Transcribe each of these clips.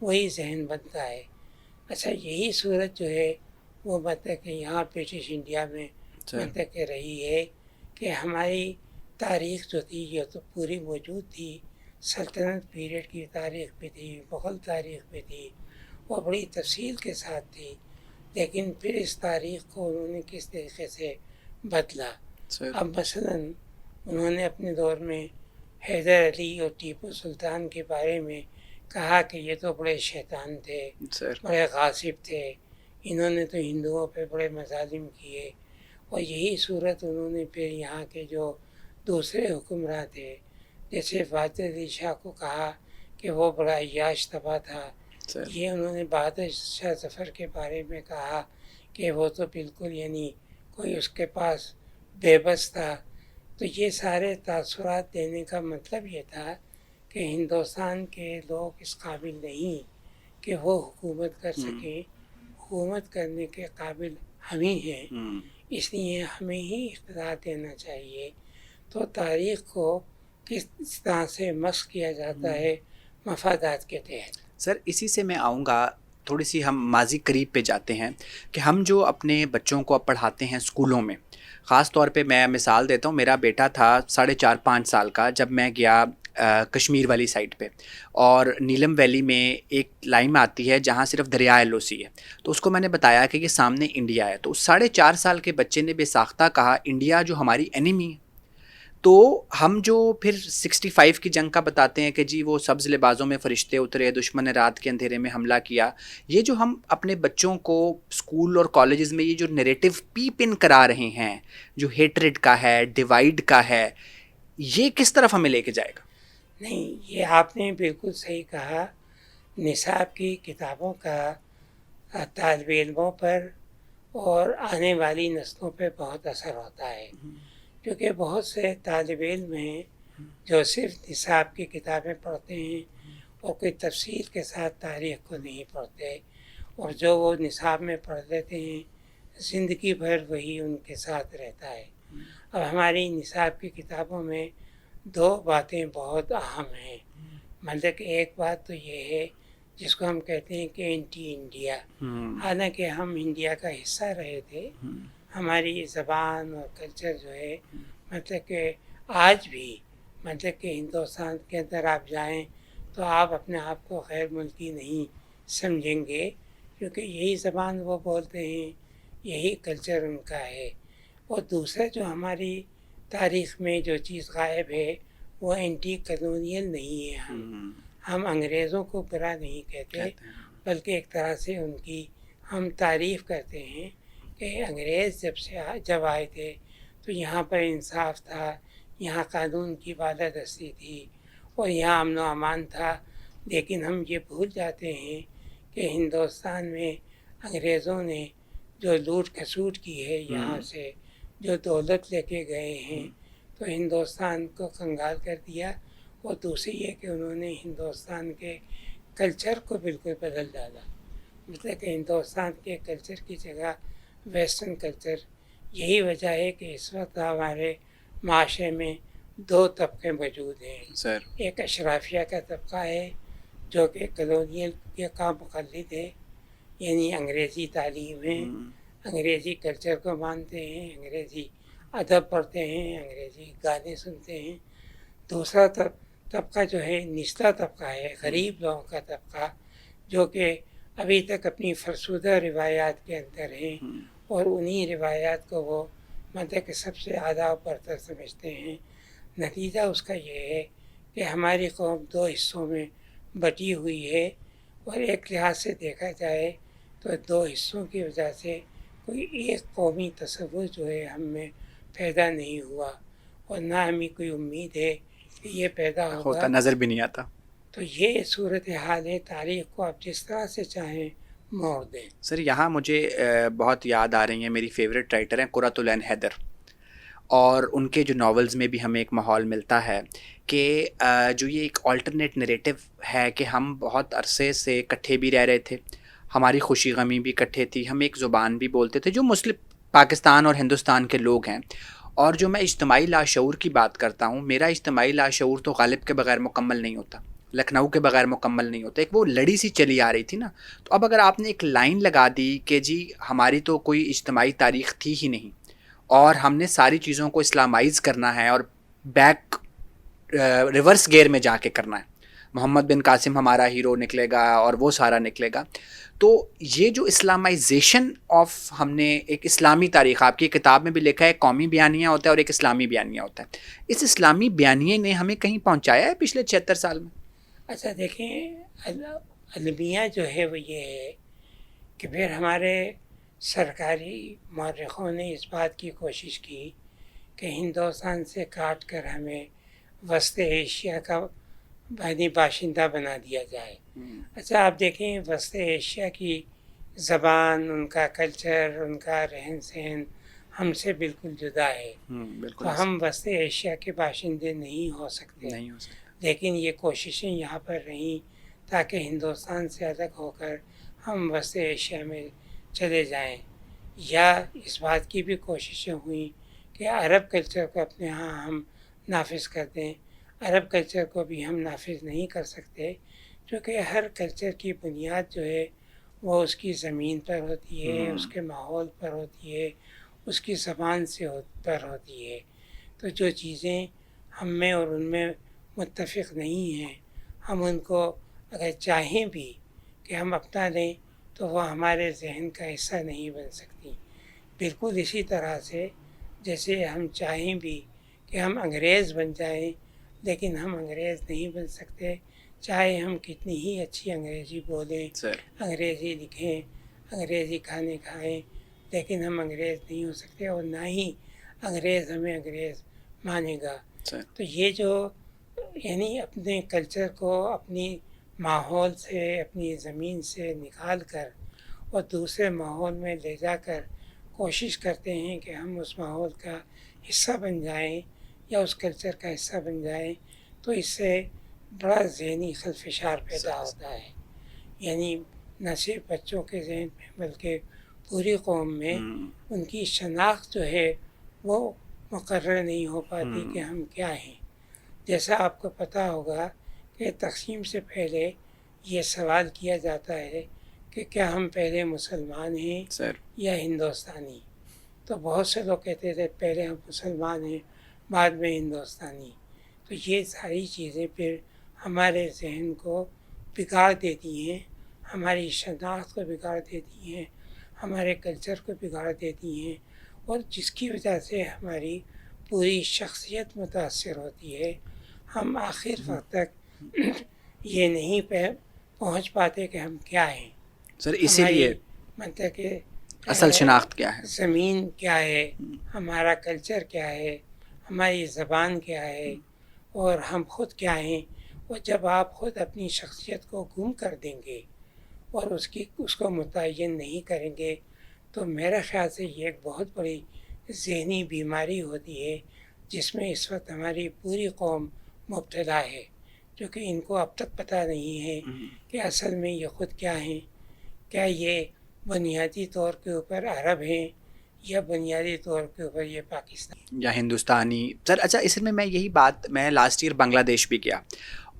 وہی ذہن بنتا ہے. اچھا یہی صورت جو ہے وہ مطلب کہ یہاں برٹش انڈیا میں مطلب کہ رہی ہے کہ ہماری تاریخ جو تھی یہ تو پوری موجود تھی. سلطنت پیریڈ کی تاریخ بھی تھی، مغل تاریخ بھی تھی، وہ بڑی تفصیل کے ساتھ تھی. لیکن پھر اس تاریخ کو انہوں نے کس طریقے سے بدلا. اب مثلاً انہوں نے اپنے دور میں حیدر علی اور ٹیپو سلطان کے بارے میں کہا کہ یہ تو بڑے شیطان تھے، بڑے غاصب تھے، انہوں نے تو ہندوؤں پہ بڑے مظالم کیے. اور یہی صورت انہوں نے پھر یہاں کے جو دوسرے حکمراں تھے جیسے فاتح علی شاہ کو کہا کہ وہ بڑا عیاش طبع تھا. یہ انہوں نے بہادر شاہ ظفر کے بارے میں کہا کہ وہ تو بالکل یعنی کوئی اس کے پاس بے بس تھا. تو یہ سارے تاثرات دینے کا مطلب یہ تھا کہ ہندوستان کے لوگ اس قابل نہیں کہ وہ حکومت کر سکیں. حکومت کرنے کے قابل ہم ہی ہیں، اس لیے ہمیں ہی اقتدار دینا چاہیے. تو تاریخ کو کس طرح سے مسخ کیا جاتا ہے مفادات کے تحت. سر اسی سے میں آؤں گا، تھوڑی سی ہم ماضی قریب پہ جاتے ہیں کہ ہم جو اپنے بچوں کو اب پڑھاتے ہیں اسکولوں میں، خاص طور پہ میں مثال دیتا ہوں، میرا بیٹا تھا 4.5-5 سال کا جب میں گیا کشمیر والی سائڈ پہ، اور نیلم ویلی میں ایک لائن آتی ہے جہاں صرف دریا ایل او سی ہے. تو اس کو میں نے بتایا کہ یہ سامنے انڈیا ہے، تو اس 4.5 سال کے بچے نے بے ساختہ کہا انڈیا جو ہماری اینیمی ہے. تو ہم جو پھر 65 کی جنگ کا بتاتے ہیں کہ جی وہ سبز لباسوں میں فرشتے اترے، دشمن نے رات کے اندھیرے میں حملہ کیا، یہ جو ہم اپنے بچوں کو اسکول اور کالجز میں یہ جو نیریٹو پیپ ان کرا رہے ہیں، جو ہیٹریڈ کا ہے، ڈیوائڈ کا ہے، یہ کس طرف ہمیں لے کے جائے گا؟ نہیں، یہ آپ نے بالکل صحیح کہا. نصاب کی کتابوں کا طالب علموں پر اور آنے والی نسلوں پہ بہت اثر ہوتا ہے، کیونکہ بہت سے طالب علم ہیں جو صرف نصاب کی کتابیں پڑھتے ہیں اور کوئی تفصیل کے ساتھ تاریخ کو نہیں پڑھتے، اور جو وہ نصاب میں پڑھ لیتے ہیں زندگی بھر وہی ان کے ساتھ رہتا ہے. اب ہماری نصاب کی کتابوں میں 2 باتیں بہت اہم ہیں. مطلب کہ ایک بات تو یہ ہے جس کو ہم کہتے ہیں کہ اینٹی انڈیا. حالانکہ ہم انڈیا کا حصہ رہے تھے، ہماری زبان اور کلچر جو ہے مطلب کہ آج بھی مطلب کہ ہندوستان کے اندر آپ جائیں تو آپ اپنے آپ کو غیر ملکی نہیں سمجھیں گے، کیونکہ یہی زبان وہ بولتے ہیں، یہی کلچر ان کا ہے. اور دوسرا جو ہماری تاریخ میں جو چیز غائب ہے وہ اینٹی کلونیل نہیں ہے. ہم انگریزوں کو برا نہیں کہتے، بلکہ ایک طرح سے ان کی ہم تعریف کرتے ہیں کہ انگریز جب آئے تھے تو یہاں پر انصاف تھا، یہاں قانون کی بالادستی تھی اور یہاں امن و امان تھا. لیکن ہم یہ بھول جاتے ہیں کہ ہندوستان میں انگریزوں نے جو لوٹ کھسوٹ کی ہے، یہاں سے جو دولت لے کے گئے ہیں تو ہندوستان کو کنگال کر دیا. اور دوسری یہ کہ انہوں نے ہندوستان کے کلچر کو بالکل بدل ڈالا. مطلب کہ ہندوستان کے کلچر کی جگہ ویسٹرن کلچر. یہی وجہ ہے کہ اس وقت ہمارے معاشرے میں 2 طبقے موجود ہیں. ایک اشرافیہ کا طبقہ ہے جو کہ کلونیل کے کا مقلد ہے، یعنی انگریزی تعلیم ہے، انگریزی کلچر کو مانتے ہیں، انگریزی ادب پڑھتے ہیں، انگریزی گانے سنتے ہیں. دوسرا طبقہ جو ہے نچلا طبقہ ہے، غریب لوگوں کا طبقہ، جو کہ ابھی تک اپنی فرسودہ روایات کے اندر ہیں اور انہی روایات کو وہ مطلب کہ سب سے اعلیٰ و برتر سمجھتے ہیں. نتیجہ اس کا یہ ہے کہ ہماری قوم 2 حصوں میں بٹی ہوئی ہے، اور ایک لحاظ سے دیکھا جائے تو 2 حصوں کی وجہ سے کوئی ایک قومی تصور جو ہے ہم میں پیدا نہیں ہوا، اور نہ ہمیں کوئی امید ہے کہ یہ پیدا ہوگا. نظر بھی نہیں آتا. تو یہ صورتحال ہے. تاریخ کو آپ جس طرح سے چاہیں موڑ دیں. سر یہاں مجھے بہت یاد آ رہی ہیں، میری فیوریٹ رائٹر ہیں قرۃ العین حیدر، اور ان کے جو ناولز میں بھی ہمیں ایک ماحول ملتا ہے کہ جو یہ ایک آلٹرنیٹ نریٹو ہے کہ ہم بہت عرصے سے اکٹھے بھی رہ رہے تھے، ہماری خوشی غمی بھی اکٹھے تھی، ہم ایک زبان بھی بولتے تھے جو مسلم پاکستان اور ہندوستان کے لوگ ہیں. اور جو میں اجتماعی لاشعور کی بات کرتا ہوں، میرا اجتماعی لاشعور تو غالب کے بغیر مکمل نہیں ہوتا. لکھنؤ کے بغیر مکمل نہیں ہوتا. ایک وہ لڑی سی چلی آ رہی تھی نا. تو اب اگر آپ نے ایک لائن لگا دی کہ جی ہماری تو کوئی اجتماعی تاریخ تھی ہی نہیں اور ہم نے ساری چیزوں کو اسلامائز کرنا ہے اور بیک ریورس گیئر میں جا کے کرنا ہے, محمد بن قاسم ہمارا ہیرو نکلے گا اور وہ سارا نکلے گا, تو یہ جو اسلامائزیشن آف ہم نے ایک اسلامی تاریخ, آپ کی کتاب میں بھی لکھا ہے قومی بیانیہ ہوتا ہے اور ایک اسلامی بیانیہ ہوتا ہے, اس اسلامی بیانیے نے ہمیں کہیں پہنچایا ہے پچھلے 76 سال میں؟ اچھا دیکھیں, المیہ جو ہے وہ یہ ہے کہ پھر ہمارے سرکاری مورخوں نے اس بات کی کوشش کی کہ ہندوستان سے کاٹ کر ہمیں وسط ایشیا کا باشندہ بنا دیا جائے. اچھا آپ دیکھیں وسط ایشیا کی زبان, ان کا کلچر, ان کا رہن سہن ہم سے بالکل جدا ہے. تو ہم وسط ایشیا کے باشندے نہیں ہو سکتے, لیکن یہ کوششیں یہاں پر رہیں تاکہ ہندوستان سے الگ ہو کر ہم وسط ایشیا میں چلے جائیں. یا اس بات کی بھی کوششیں ہوئیں کہ عرب کلچر کو اپنے ہاں ہم نافذ کر دیں. عرب کلچر کو بھی ہم نافذ نہیں کر سکتے کیونکہ ہر کلچر کی بنیاد جو ہے وہ اس کی زمین پر ہوتی ہے, اس کے ماحول پر ہوتی ہے, اس کی زبان سے پر ہوتی ہے. تو جو چیزیں ہم میں اور ان میں متفق نہیں ہیں, ہم ان کو اگر چاہیں بھی کہ ہم اپنا لیں تو وہ ہمارے ذہن کا حصہ نہیں بن سکتی. بالکل اسی طرح سے جیسے ہم چاہیں بھی کہ ہم انگریز بن جائیں, لیکن ہم انگریز نہیں بن سکتے چاہے ہم کتنی ہی اچھی انگریزی بولیں, انگریزی لکھیں, انگریزی کھانے کھائیں, لیکن ہم انگریز نہیں ہو سکتے اور نہ ہی انگریز ہمیں انگریز مانے گا. تو یہ جو یعنی اپنے کلچر کو اپنی ماحول سے, اپنی زمین سے نکال کر اور دوسرے ماحول میں لے جا کر کوشش کرتے ہیں کہ ہم اس ماحول کا حصہ بن جائیں یا اس کلچر کا حصہ بن جائیں, تو اس سے بڑا ذہنی خلفشار پیدا ہوتا ہے. یعنی نہ صرف بچوں کے ذہن میں بلکہ پوری قوم میں ان کی شناخت جو ہے وہ مقرر نہیں ہو پاتی کہ ہم کیا ہیں. جیسا آپ کو پتہ ہوگا کہ تقسیم سے پہلے یہ سوال کیا جاتا ہے کہ کیا ہم پہلے مسلمان ہیں یا ہندوستانی. تو بہت سے لوگ کہتے تھے پہلے ہم مسلمان ہیں بعد میں ہندوستانی. تو یہ ساری چیزیں پھر ہمارے ذہن کو بگاڑ دیتی ہیں, ہماری شناخت کو بگاڑ دیتی ہیں, ہمارے کلچر کو بگاڑ دیتی ہیں, اور جس کی وجہ سے ہماری پوری شخصیت متاثر ہوتی ہے. ہم آخر وقت تک یہ نہیں پہنچ پاتے کہ ہم کیا ہیں. سر اسی لیے مطلب کہ اصل شناخت کیا ہے, زمین کیا ہے, ہمارا کلچر کیا ہے, ہماری زبان کیا ہے, اور ہم خود کیا ہیں. اور جب آپ خود اپنی شخصیت کو گم کر دیں گے اور اس کو متعین نہیں کریں گے تو میرا خیال سے یہ ایک بہت بڑی ذہنی بیماری ہوتی ہے جس میں اس وقت ہماری پوری قوم مبتلا ہے, کیونکہ ان کو اب تک پتہ نہیں ہے کہ اصل میں یہ خود کیا ہیں. کیا یہ بنیادی طور کے اوپر عرب ہیں یا بنیادی طور کے اوپر یہ پاکستان یا ہندوستانی. سر اچھا اس میں یہی بات, میں لاسٹ ایئر بنگلہ دیش بھی گیا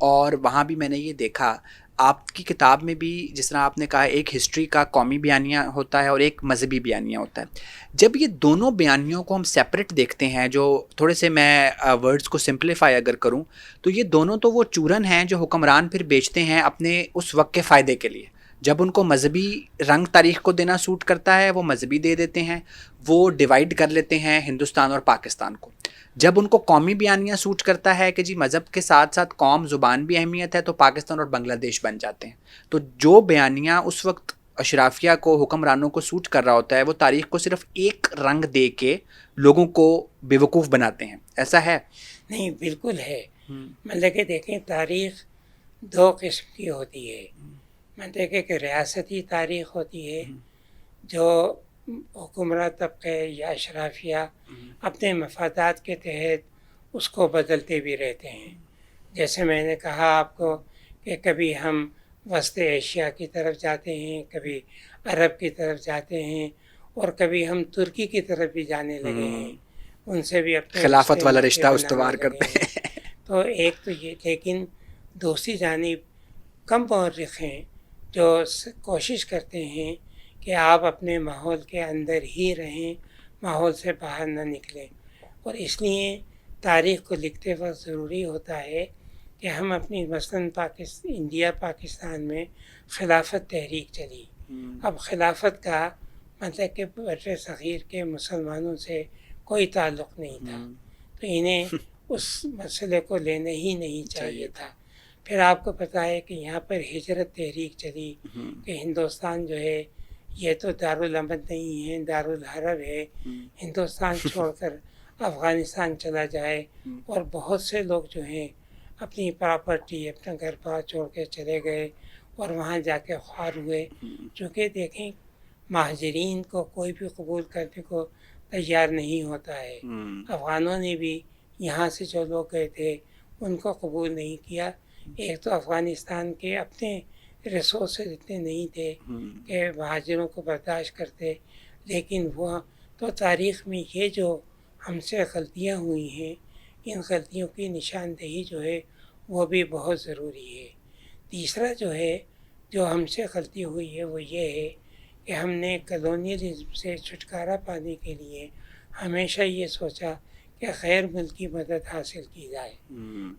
اور وہاں بھی میں نے یہ دیکھا, آپ کی کتاب میں بھی جس طرح آپ نے کہا ایک ہسٹری کا قومی بیانیہ ہوتا ہے اور ایک مذہبی بیانیہ ہوتا ہے. جب یہ دونوں بیانیوں کو ہم سیپریٹ دیکھتے ہیں, جو تھوڑے سے میں ورڈز کو سمپلیفائی اگر کروں تو یہ دونوں تو وہ چورن ہیں جو حکمران پھر بیچتے ہیں اپنے اس وقت کے فائدے کے لیے. جب ان کو مذہبی رنگ تاریخ کو دینا سوٹ کرتا ہے وہ مذہبی دے دیتے ہیں, وہ ڈیوائیڈ کر لیتے ہیں ہندوستان اور پاکستان کو. جب ان کو قومی بیانیہ سوٹ کرتا ہے کہ جی مذہب کے ساتھ ساتھ قوم زبان بھی اہمیت ہے, تو پاکستان اور بنگلہ دیش بن جاتے ہیں. تو جو بیانیہ اس وقت اشرافیہ کو, حکمرانوں کو سوٹ کر رہا ہوتا ہے, وہ تاریخ کو صرف ایک رنگ دے کے لوگوں کو بے وقوف بناتے ہیں. ایسا ہے؟ نہیں, بالکل ہے. مطلب کہ دیکھیں تاریخ دو قسم کی ہوتی ہے. مطلب کہ ایک ریاستی تاریخ ہوتی ہے جو حکمراں طبقے یا اشرافیہ اپنے مفادات کے تحت اس کو بدلتے بھی رہتے ہیں. جیسے میں نے کہا آپ کو کہ کبھی ہم وسط ایشیا کی طرف جاتے ہیں, کبھی عرب کی طرف جاتے ہیں, اور کبھی ہم ترکی کی طرف بھی جانے لگے ہیں, ان سے بھی اپنے خلافت والا رشتہ استوار کرتے ہیں. تو ایک تو یہ, لیکن دوسری جانب کم مورخ ہیں جو کوشش کرتے ہیں کہ آپ اپنے ماحول کے اندر ہی رہیں، ماحول سے باہر نہ نکلیں، اور اس لیے تاریخ کو لکھتے وقت ضروری ہوتا ہے کہ ہم اپنی مثلاً انڈیا پاکستان میں خلافت تحریک چلی. اب خلافت کا مطلب کہ بر صغیر کے مسلمانوں سے کوئی تعلق نہیں تھا، تو انہیں اس مسئلے کو لینا ہی نہیں چاہیے تھا. پھر آپ کو پتہ ہے کہ یہاں پر ہجرت تحریک چلی کہ ہندوستان جو ہے یہ تو دارالامن نہیں ہے، دارالحرب ہے، ہندوستان چھوڑ کر افغانستان چلا جائے، اور بہت سے لوگ جو ہیں اپنی پراپرٹی، اپنا گھر بار چھوڑ کے چلے گئے اور وہاں جا کے خوار ہوئے. چونکہ دیکھیں مہاجرین کو کوئی بھی قبول کرنے کو تیار نہیں ہوتا ہے. افغانوں نے بھی یہاں سے جو لوگ گئے تھے ان کو قبول نہیں کیا. ایک تو افغانستان کے اپنے ریسورسز اتنے نہیں تھے کہ مہاجروں کو برداشت کرتے، لیکن وہ تو تاریخ میں یہ جو ہم سے غلطیاں ہوئی ہیں، ان غلطیوں کی نشاندہی جو ہے وہ بھی بہت ضروری ہے. تیسرا جو ہے جو ہم سے غلطی ہوئی ہے وہ یہ ہے کہ ہم نے کلونیلزم سے چھٹکارا پانے کے لیے ہمیشہ یہ سوچا کہ غیر ملکی مدد حاصل کی جائے.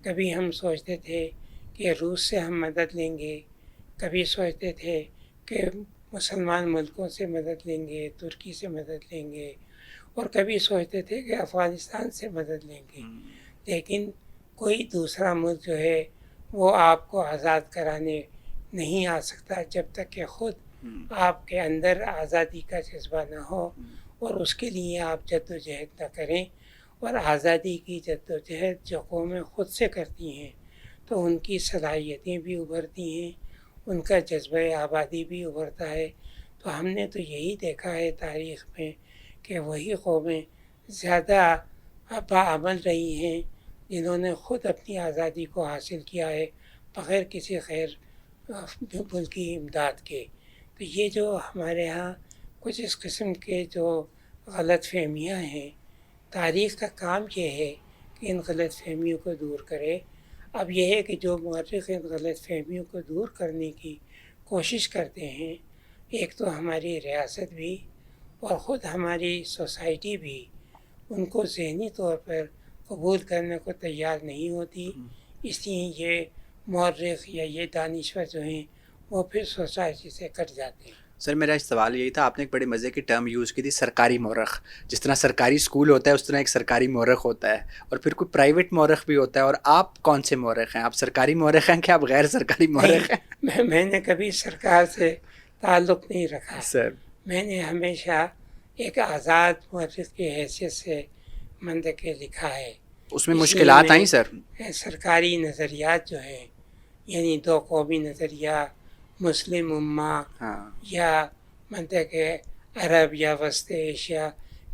کبھی ہم سوچتے تھے کہ روس سے ہم مدد لیں گے، کبھی سوچتے تھے کہ مسلمان ملکوں سے مدد لیں گے، ترکی سے مدد لیں گے، اور کبھی سوچتے تھے کہ افغانستان سے مدد لیں گے. لیکن کوئی دوسرا ملک جو ہے وہ آپ کو آزاد کرانے نہیں آ سکتا جب تک کہ خود آپ کے اندر آزادی کا جذبہ نہ ہو اور اس کے لیے آپ جد و جہد نہ کریں. اور آزادی کی جد و جہد جو قومیں خود سے کرتی ہیں تو ان کی صلاحیتیں بھی ابھرتی ہیں، ان کا جذبہ آبادی بھی ابھرتا ہے. تو ہم نے تو یہی دیکھا ہے تاریخ میں کہ وہی قومیں زیادہ باعمل رہی ہیں جنہوں نے خود اپنی آزادی کو حاصل کیا ہے بغیر کسی غیر ملکی امداد کے. تو یہ جو ہمارے ہاں کچھ اس قسم کے جو غلط فہمیاں ہیں، تاریخ کا کام یہ ہے کہ ان غلط فہمیوں کو دور کرے. اب یہ ہے کہ جو مورخ ان غلط فہمیوں کو دور کرنے کی کوشش کرتے ہیں، ایک تو ہماری ریاست بھی اور خود ہماری سوسائٹی بھی ان کو ذہنی طور پر قبول کرنے کو تیار نہیں ہوتی. اس لیے یہ مورخ یا یہ دانشور جو ہیں وہ پھر سوسائٹی سے کٹ جاتے ہیں. سر میرا سوال یہی تھا، آپ نے ایک بڑے مزے کی ٹرم یوز کی تھی، سرکاری مورخ. جس طرح سرکاری اسکول ہوتا ہے اس طرح ایک سرکاری مورخ ہوتا ہے، اور پھر کوئی پرائیویٹ مورخ بھی ہوتا ہے. اور آپ کون سے مورخ ہیں؟ آپ سرکاری مورخ ہیں کہ آپ غیر سرکاری مورخ ہیں؟ میں نے کبھی سرکار سے تعلق نہیں رکھا. سر میں نے ہمیشہ ایک آزاد مورخ کی حیثیت سے کے لکھا ہے. اس میں مشکلات آئیں سر؟ سرکاری نظریات جو ہیں، یعنی دو قومی نظریہ، مسلم امہ یا کہ عرب یا وسط ایشیا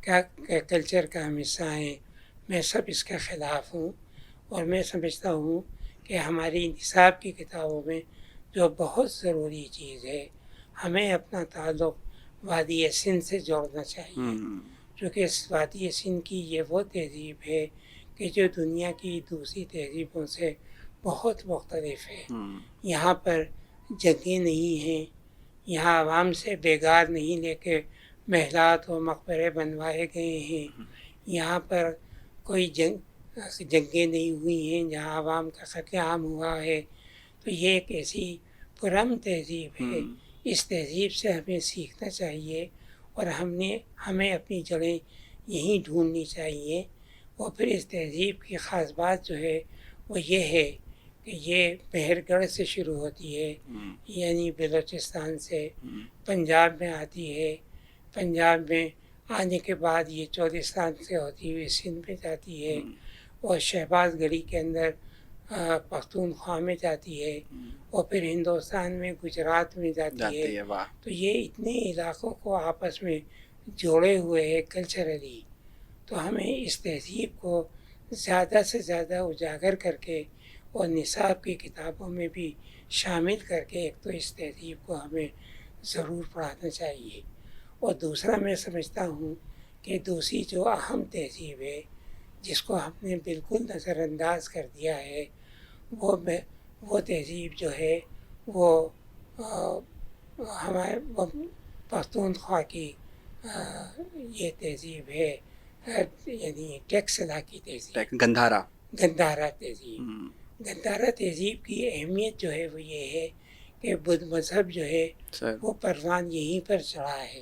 کا کلچر کا ہم حصہ ہیں، میں سب اس کے خلاف ہوں. اور میں سمجھتا ہوں کہ ہماری نصاب کی کتابوں میں جو بہت ضروری چیز ہے، ہمیں اپنا تعلق وادی سندھ سے جوڑنا چاہیے، کیونکہ اس وادی سندھ کی یہ وہ تہذیب ہے کہ جو دنیا کی دوسری تہذیبوں سے بہت مختلف ہے. یہاں پر جنگیں نہیں ہیں، یہاں عوام سے بیگار نہیں لے کے محلات و مقبرے بنوائے گئے ہیں، یہاں پر کوئی جنگیں نہیں ہوئی ہیں جہاں عوام کا قتل عام ہوا ہے. تو یہ ایک ایسی پرامن تہذیب ہے. اس تہذیب سے ہمیں سیکھنا چاہیے اور ہمیں اپنی جڑیں یہیں ڈھونڈنی چاہیے. اور پھر اس تہذیب کی خاص بات جو ہے وہ یہ ہے کہ یہ مہر گڑھ سے شروع ہوتی ہے، یعنی بلوچستان سے پنجاب میں آتی ہے، پنجاب میں آنے کے بعد یہ چولستان سے ہوتی ہوئی سندھ میں جاتی ہے، اور شہباز گڑھی کے اندر پختونخوا میں جاتی ہے، اور پھر ہندوستان میں گجرات میں جاتی ہے. تو یہ اتنے علاقوں کو آپس میں جوڑے ہوئے ہے کلچرلی. تو ہمیں اس تہذیب کو زیادہ سے زیادہ اجاگر کر کے اور نصاب کی کتابوں میں بھی شامل کر کے ایک تو اس تہذیب کو ہمیں ضرور پڑھانا چاہیے. اور دوسرا میں سمجھتا ہوں کہ دوسری جو اہم تہذیب ہے جس کو ہم نے بالکل نظر انداز کر دیا ہے وہ وہ تہذیب جو ہے وہ ہمارے پختونخوا کی یہ تہذیب ہے، یعنی ٹیکسلا کی تہذیب، گندھارا تہذیب. گندھارا تہذیب کی اہمیت جو ہے وہ یہ ہے کہ بدھ مذہب جو ہے وہ پروان یہیں پر چڑھا ہے.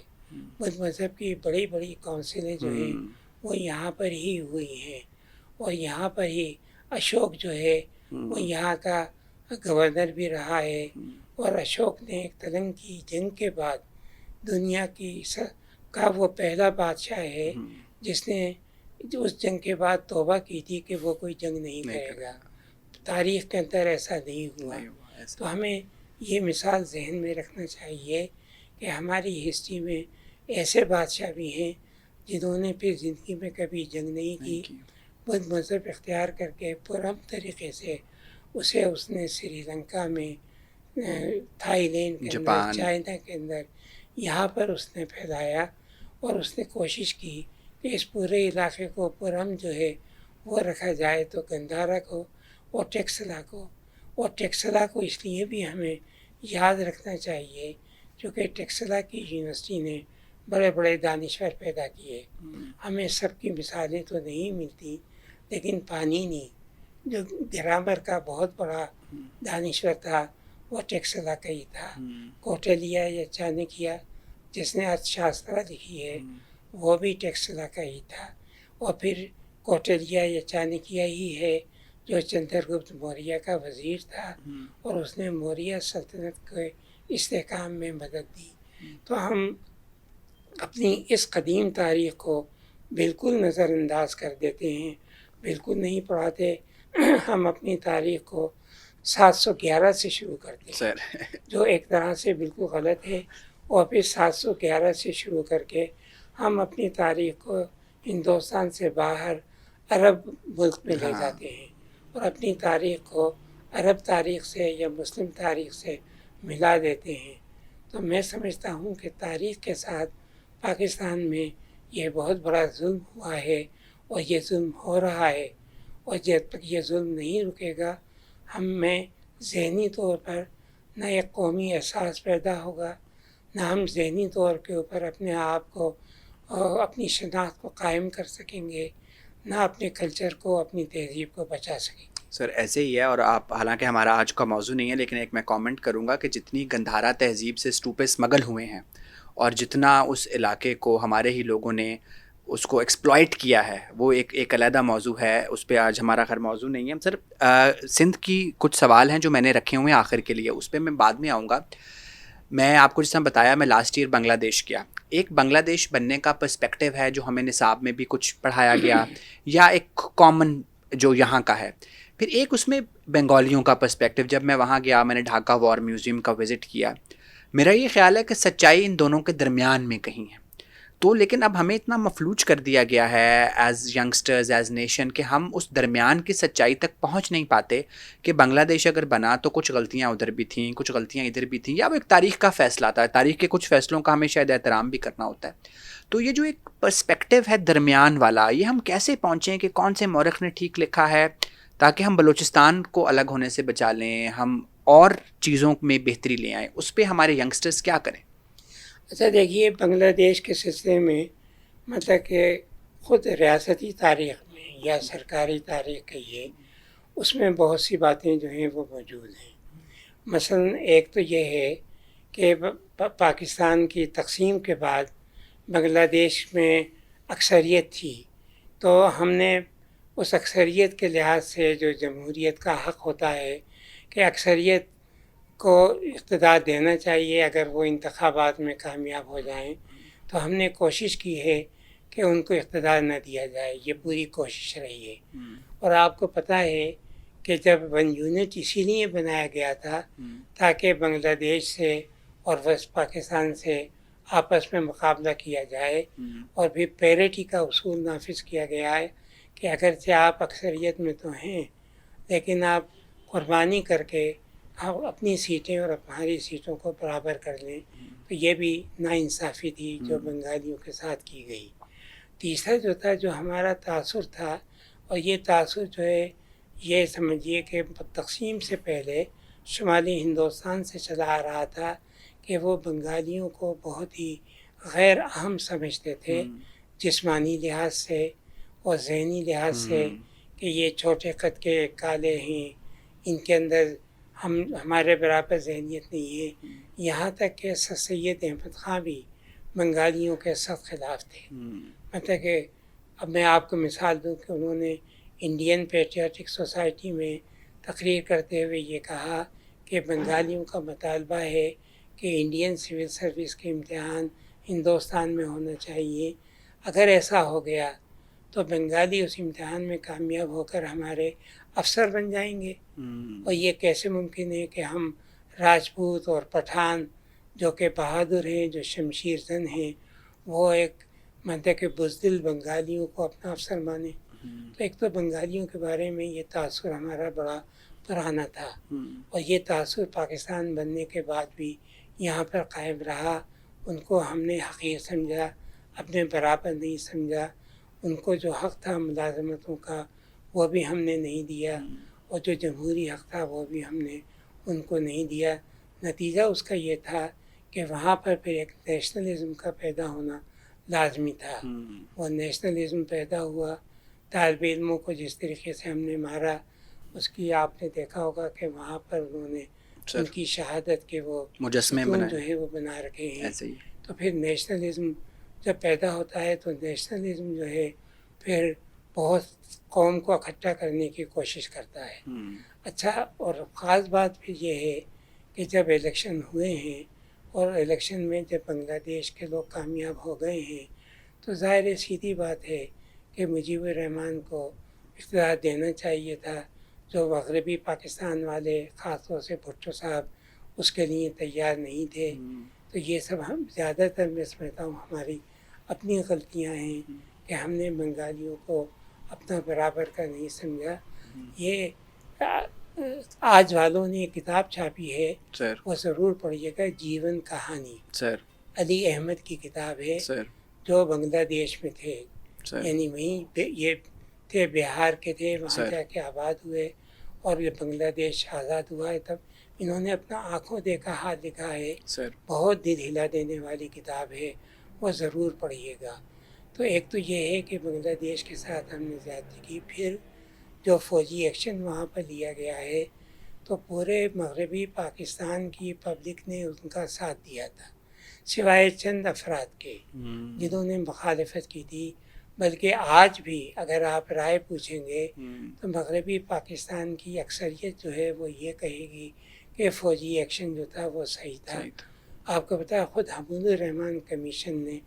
بدھ مذہب کی بڑی بڑی کونسلیں جو ہیں وہ یہاں پر ہی ہوئی ہیں، اور یہاں پر ہی اشوک جو ہے وہ یہاں کا گورنر بھی رہا ہے. اور اشوک نے ایک تلنگ کی جنگ کے بعد دنیا کا وہ پہلا بادشاہ ہے جس نے اس جنگ کے بعد توبہ کی تھی کہ وہ کوئی جنگ نہیں کرے گا. تاریخ کے اندر ایسا نہیں ہوا. تو ہمیں یہ مثال ذہن میں رکھنا چاہیے کہ ہماری ہسٹری میں ایسے بادشاہ بھی ہیں جنہوں نے پھر زندگی میں کبھی جنگ نہیں کی، بدھ مذہب اختیار کر کے پرامن طریقے سے اس نے سری لنکا میں، تھائی لینڈ کے اندر، چائنا کے اندر، یہاں پر اس نے پھیلایا، اور اس نے کوشش کی کہ اس پورے علاقے کو پرامن جو ہے وہ رکھا جائے. تو گندھارا کو اور ٹیکسلا کو اس لیے بھی ہمیں یاد رکھنا چاہیے کیونکہ ٹیکسلا کی یونیورسٹی نے بڑے بڑے دانشور پیدا کیے. ہمیں سب کی مثالیں تو نہیں ملتی، لیکن پانینی جو گرامر کا بہت بڑا دانشور تھا وہ ٹیکسلا کا ہی تھا. کوٹلیا یا چانکیہ جس نے ارتھ شاستر لکھی ہے وہ بھی ٹیکسلا کا ہی تھا. اور پھر کوٹلیا یا چانکیہ ہی ہے جو چندر گپت موریہ کا وزیر تھا، اور اس نے موریہ سلطنت کے استحکام میں مدد دی. تو ہم اپنی اس قدیم تاریخ کو بالکل نظر انداز کر دیتے ہیں، بالکل نہیں پڑھاتے. ہم اپنی تاریخ کو 711 سے شروع کرتے ہیں جو ایک طرح سے بالکل غلط ہے، اور پھر 711 سے شروع کر کے ہم اپنی تاریخ کو ہندوستان سے باہر عرب ملک میں لے جاتے ہیں، اور اپنی تاریخ کو عرب تاریخ سے یا مسلم تاریخ سے ملا دیتے ہیں. تو میں سمجھتا ہوں کہ تاریخ کے ساتھ پاکستان میں یہ بہت بڑا ظلم ہوا ہے، اور یہ ظلم ہو رہا ہے، اور جب تک یہ ظلم نہیں رکے گا ہم میں ذہنی طور پر نہ ایک قومی احساس پیدا ہوگا، نہ ہم ذہنی طور کے اوپر اپنے آپ کو اپنی شناخت کو قائم کر سکیں گے، نہ اپنے کلچر کو، اپنی تہذیب کو بچا سکیں گے. سر ایسے ہی ہے. اور آپ، حالانکہ ہمارا آج کا موضوع نہیں ہے، لیکن ایک میں کامنٹ کروں گا کہ جتنی گندھارا تہذیب سے اسٹوپے اسمگل ہوئے ہیں اور جتنا اس علاقے کو ہمارے ہی لوگوں نے اس کو ایکسپلائٹ کیا ہے، وہ ایک علیحدہ موضوع ہے، اس پہ آج ہمارا خیر موضوع نہیں ہے. سر سندھ کی کچھ سوال ہیں جو میں نے رکھے ہوئے ہیں آخر کے لیے، اس پہ میں بعد میں آؤں گا. میں آپ کو جس طرح بتایا، میں لاسٹ ایئر بنگلہ دیش گیا. ایک بنگلہ دیش بننے کا پرسپیکٹیو ہے جو ہمیں نصاب میں بھی کچھ پڑھایا گیا، یا ایک کامن جو یہاں کا ہے. پھر ایک اس میں بنگالیوں کا پرسپیکٹیو. جب میں وہاں گیا، میں نے ڈھاکہ وار میوزیم کا وزٹ کیا. میرا یہ خیال ہے کہ سچائی ان دونوں کے درمیان میں کہیں ہے. تو لیکن اب ہمیں اتنا مفلوج کر دیا گیا ہے ایز ینگسٹرز، ایز نیشن، کہ ہم اس درمیان کی سچائی تک پہنچ نہیں پاتے کہ بنگلہ دیش اگر بنا تو کچھ غلطیاں ادھر بھی تھیں، کچھ غلطیاں ادھر بھی تھیں، یا وہ ایک تاریخ کا فیصلہ تھا. تاریخ کے کچھ فیصلوں کا ہمیں شاید احترام بھی کرنا ہوتا ہے. تو یہ جو ایک پرسپیکٹیو ہے درمیان والا، یہ ہم کیسے پہنچیں کہ کون سے مورخ نے ٹھیک لکھا ہے تاکہ ہم بلوچستان کو الگ ہونے سے بچا لیں، ہم اور چیزوں میں بہتری لے آئیں؟ اس پہ ہمارے ینگسٹرز کیا کریں؟ اچھا دیکھیے، بنگلہ دیش کے سلسلے میں مطلب کہ خود ریاستی تاریخ میں یا سرکاری تاریخ کہیے، اس میں بہت سی باتیں جو ہیں وہ موجود ہیں. مثلا ایک تو یہ ہے کہ پاکستان کی تقسیم کے بعد بنگلہ دیش میں اکثریت تھی، تو ہم نے اس اکثریت کے لحاظ سے جو جمہوریت کا حق ہوتا ہے کہ اکثریت کو اقتدار دینا چاہیے اگر وہ انتخابات میں کامیاب ہو جائیں، تو ہم نے کوشش کی ہے کہ ان کو اقتدار نہ دیا جائے. یہ پوری کوشش رہی ہے. اور آپ کو پتہ ہے کہ جب ون یونٹ اسی لیے بنایا گیا تھا تاکہ بنگلہ دیش سے اور ویسٹ پاکستان سے آپس میں مقابلہ کیا جائے، اور پھر پیریٹی کا اصول نافذ کیا گیا ہے کہ اگرچہ آپ اکثریت میں تو ہیں لیکن آپ قربانی کر کے آپ اپنی سیٹیں اور ہماری سیٹوں کو برابر کر لیں. تو یہ بھی ناانصافی تھی جو بنگالیوں کے ساتھ کی گئی. تیسرا جو تھا، جو ہمارا تاثر تھا، اور یہ تاثر جو ہے یہ سمجھیے کہ تقسیم سے پہلے شمالی ہندوستان سے چلا آ رہا تھا کہ وہ بنگالیوں کو بہت ہی غیر اہم سمجھتے تھے جسمانی لحاظ سے اور ذہنی لحاظ سے، کہ یہ چھوٹے قد کے کالے ہیں، ان کے اندر ہمارے برابر ذہنیت نہیں ہے. یہاں تک کہ سر سید احمد خان بھی بنگالیوں کے سخت خلاف تھے. مطلب کہ اب میں آپ کو مثال دوں کہ انہوں نے انڈین پیٹریاٹک سوسائٹی میں تقریر کرتے ہوئے یہ کہا کہ بنگالیوں کا مطالبہ ہے کہ انڈین سول سروس کے امتحان ہندوستان میں ہونا چاہیے. اگر ایسا ہو گیا تو بنگالی اس امتحان میں کامیاب ہو کر ہمارے افسر بن جائیں گے. اور یہ کیسے ممکن ہے کہ ہم راجپوت اور پٹھان جو کہ بہادر ہیں، جو شمشیر زن ہیں، وہ ایک مطلب کہ بزدل بنگالیوں کو اپنا افسر مانے. تو ایک تو بنگالیوں کے بارے میں یہ تاثر ہمارا بڑا پرانا تھا، اور یہ تاثر پاکستان بننے کے بعد بھی یہاں پر قائم رہا. ان کو ہم نے حقیر سمجھا، اپنے برابر نہیں سمجھا. ان کو جو حق تھا ملازمتوں کا وہ بھی ہم نے نہیں دیا، اور جو جمہوری حق تھا وہ بھی ہم نے ان کو نہیں دیا. نتیجہ اس کا یہ تھا کہ وہاں پر پھر ایک نیشنلزم کا پیدا ہونا لازمی تھا. وہ نیشنلزم پیدا ہوا. طالب علموں کو جس طریقے سے ہم نے مارا، اس کی آپ نے دیکھا ہوگا کہ وہاں پر انہوں نے ان کی شہادت کے وہ مجسمے ستون جو ہے وہ بنا رکھے ہیں. تو پھر نیشنلزم جب پیدا ہوتا ہے تو نیشنلزم جو ہے پھر بہت قوم کو اکٹھا کرنے کی کوشش کرتا ہے. اچھا، اور خاص بات پھر یہ ہے کہ جب الیکشن ہوئے ہیں اور الیکشن میں جب بنگلہ دیش کے لوگ کامیاب ہو گئے ہیں تو ظاہر سیدھی بات ہے کہ مجیب الرحمن کو اقتدار دینا چاہیے تھا. جو مغربی پاکستان والے، خاص طور سے بھٹو صاحب، اس کے لیے تیار نہیں تھے. تو یہ سب ہم زیادہ تر میں سمجھتا ہوں ہماری اپنی غلطیاں ہیں کہ ہم نے بنگالیوں کو اپنا برابر کا نہیں سمجھا. یہ آج والوں نے ایک کتاب چھاپی ہے، وہ ضرور پڑھیے گا، جیون کہانی، علی احمد کی کتاب ہے، جو بنگلہ دیش میں تھے. یعنی وہیں یہ تھے، بہار کے تھے، وہاں جا کے آباد ہوئے، اور جب بنگلہ دیش آزاد ہوا ہے تب انہوں نے اپنا آنکھوں دیکھا حال لکھا ہے. بہت دل ہلا دینے والی کتاب ہے، وہ ضرور پڑھیے گا. تو ایک تو یہ ہے کہ بنگلہ دیش کے ساتھ ہم نے زیادتی کی. پھر جو فوجی ایکشن وہاں پر لیا گیا ہے تو پورے مغربی پاکستان کی پبلک نے ان کا ساتھ دیا تھا، سوائے چند افراد کے جنہوں نے مخالفت کی تھی. بلکہ آج بھی اگر آپ رائے پوچھیں گے تو مغربی پاکستان کی اکثریت جو ہے وہ یہ کہے گی کہ فوجی ایکشن جو تھا وہ صحیح تھا. آپ کو پتہ ہے خود حمود الرحمن کمیشن نے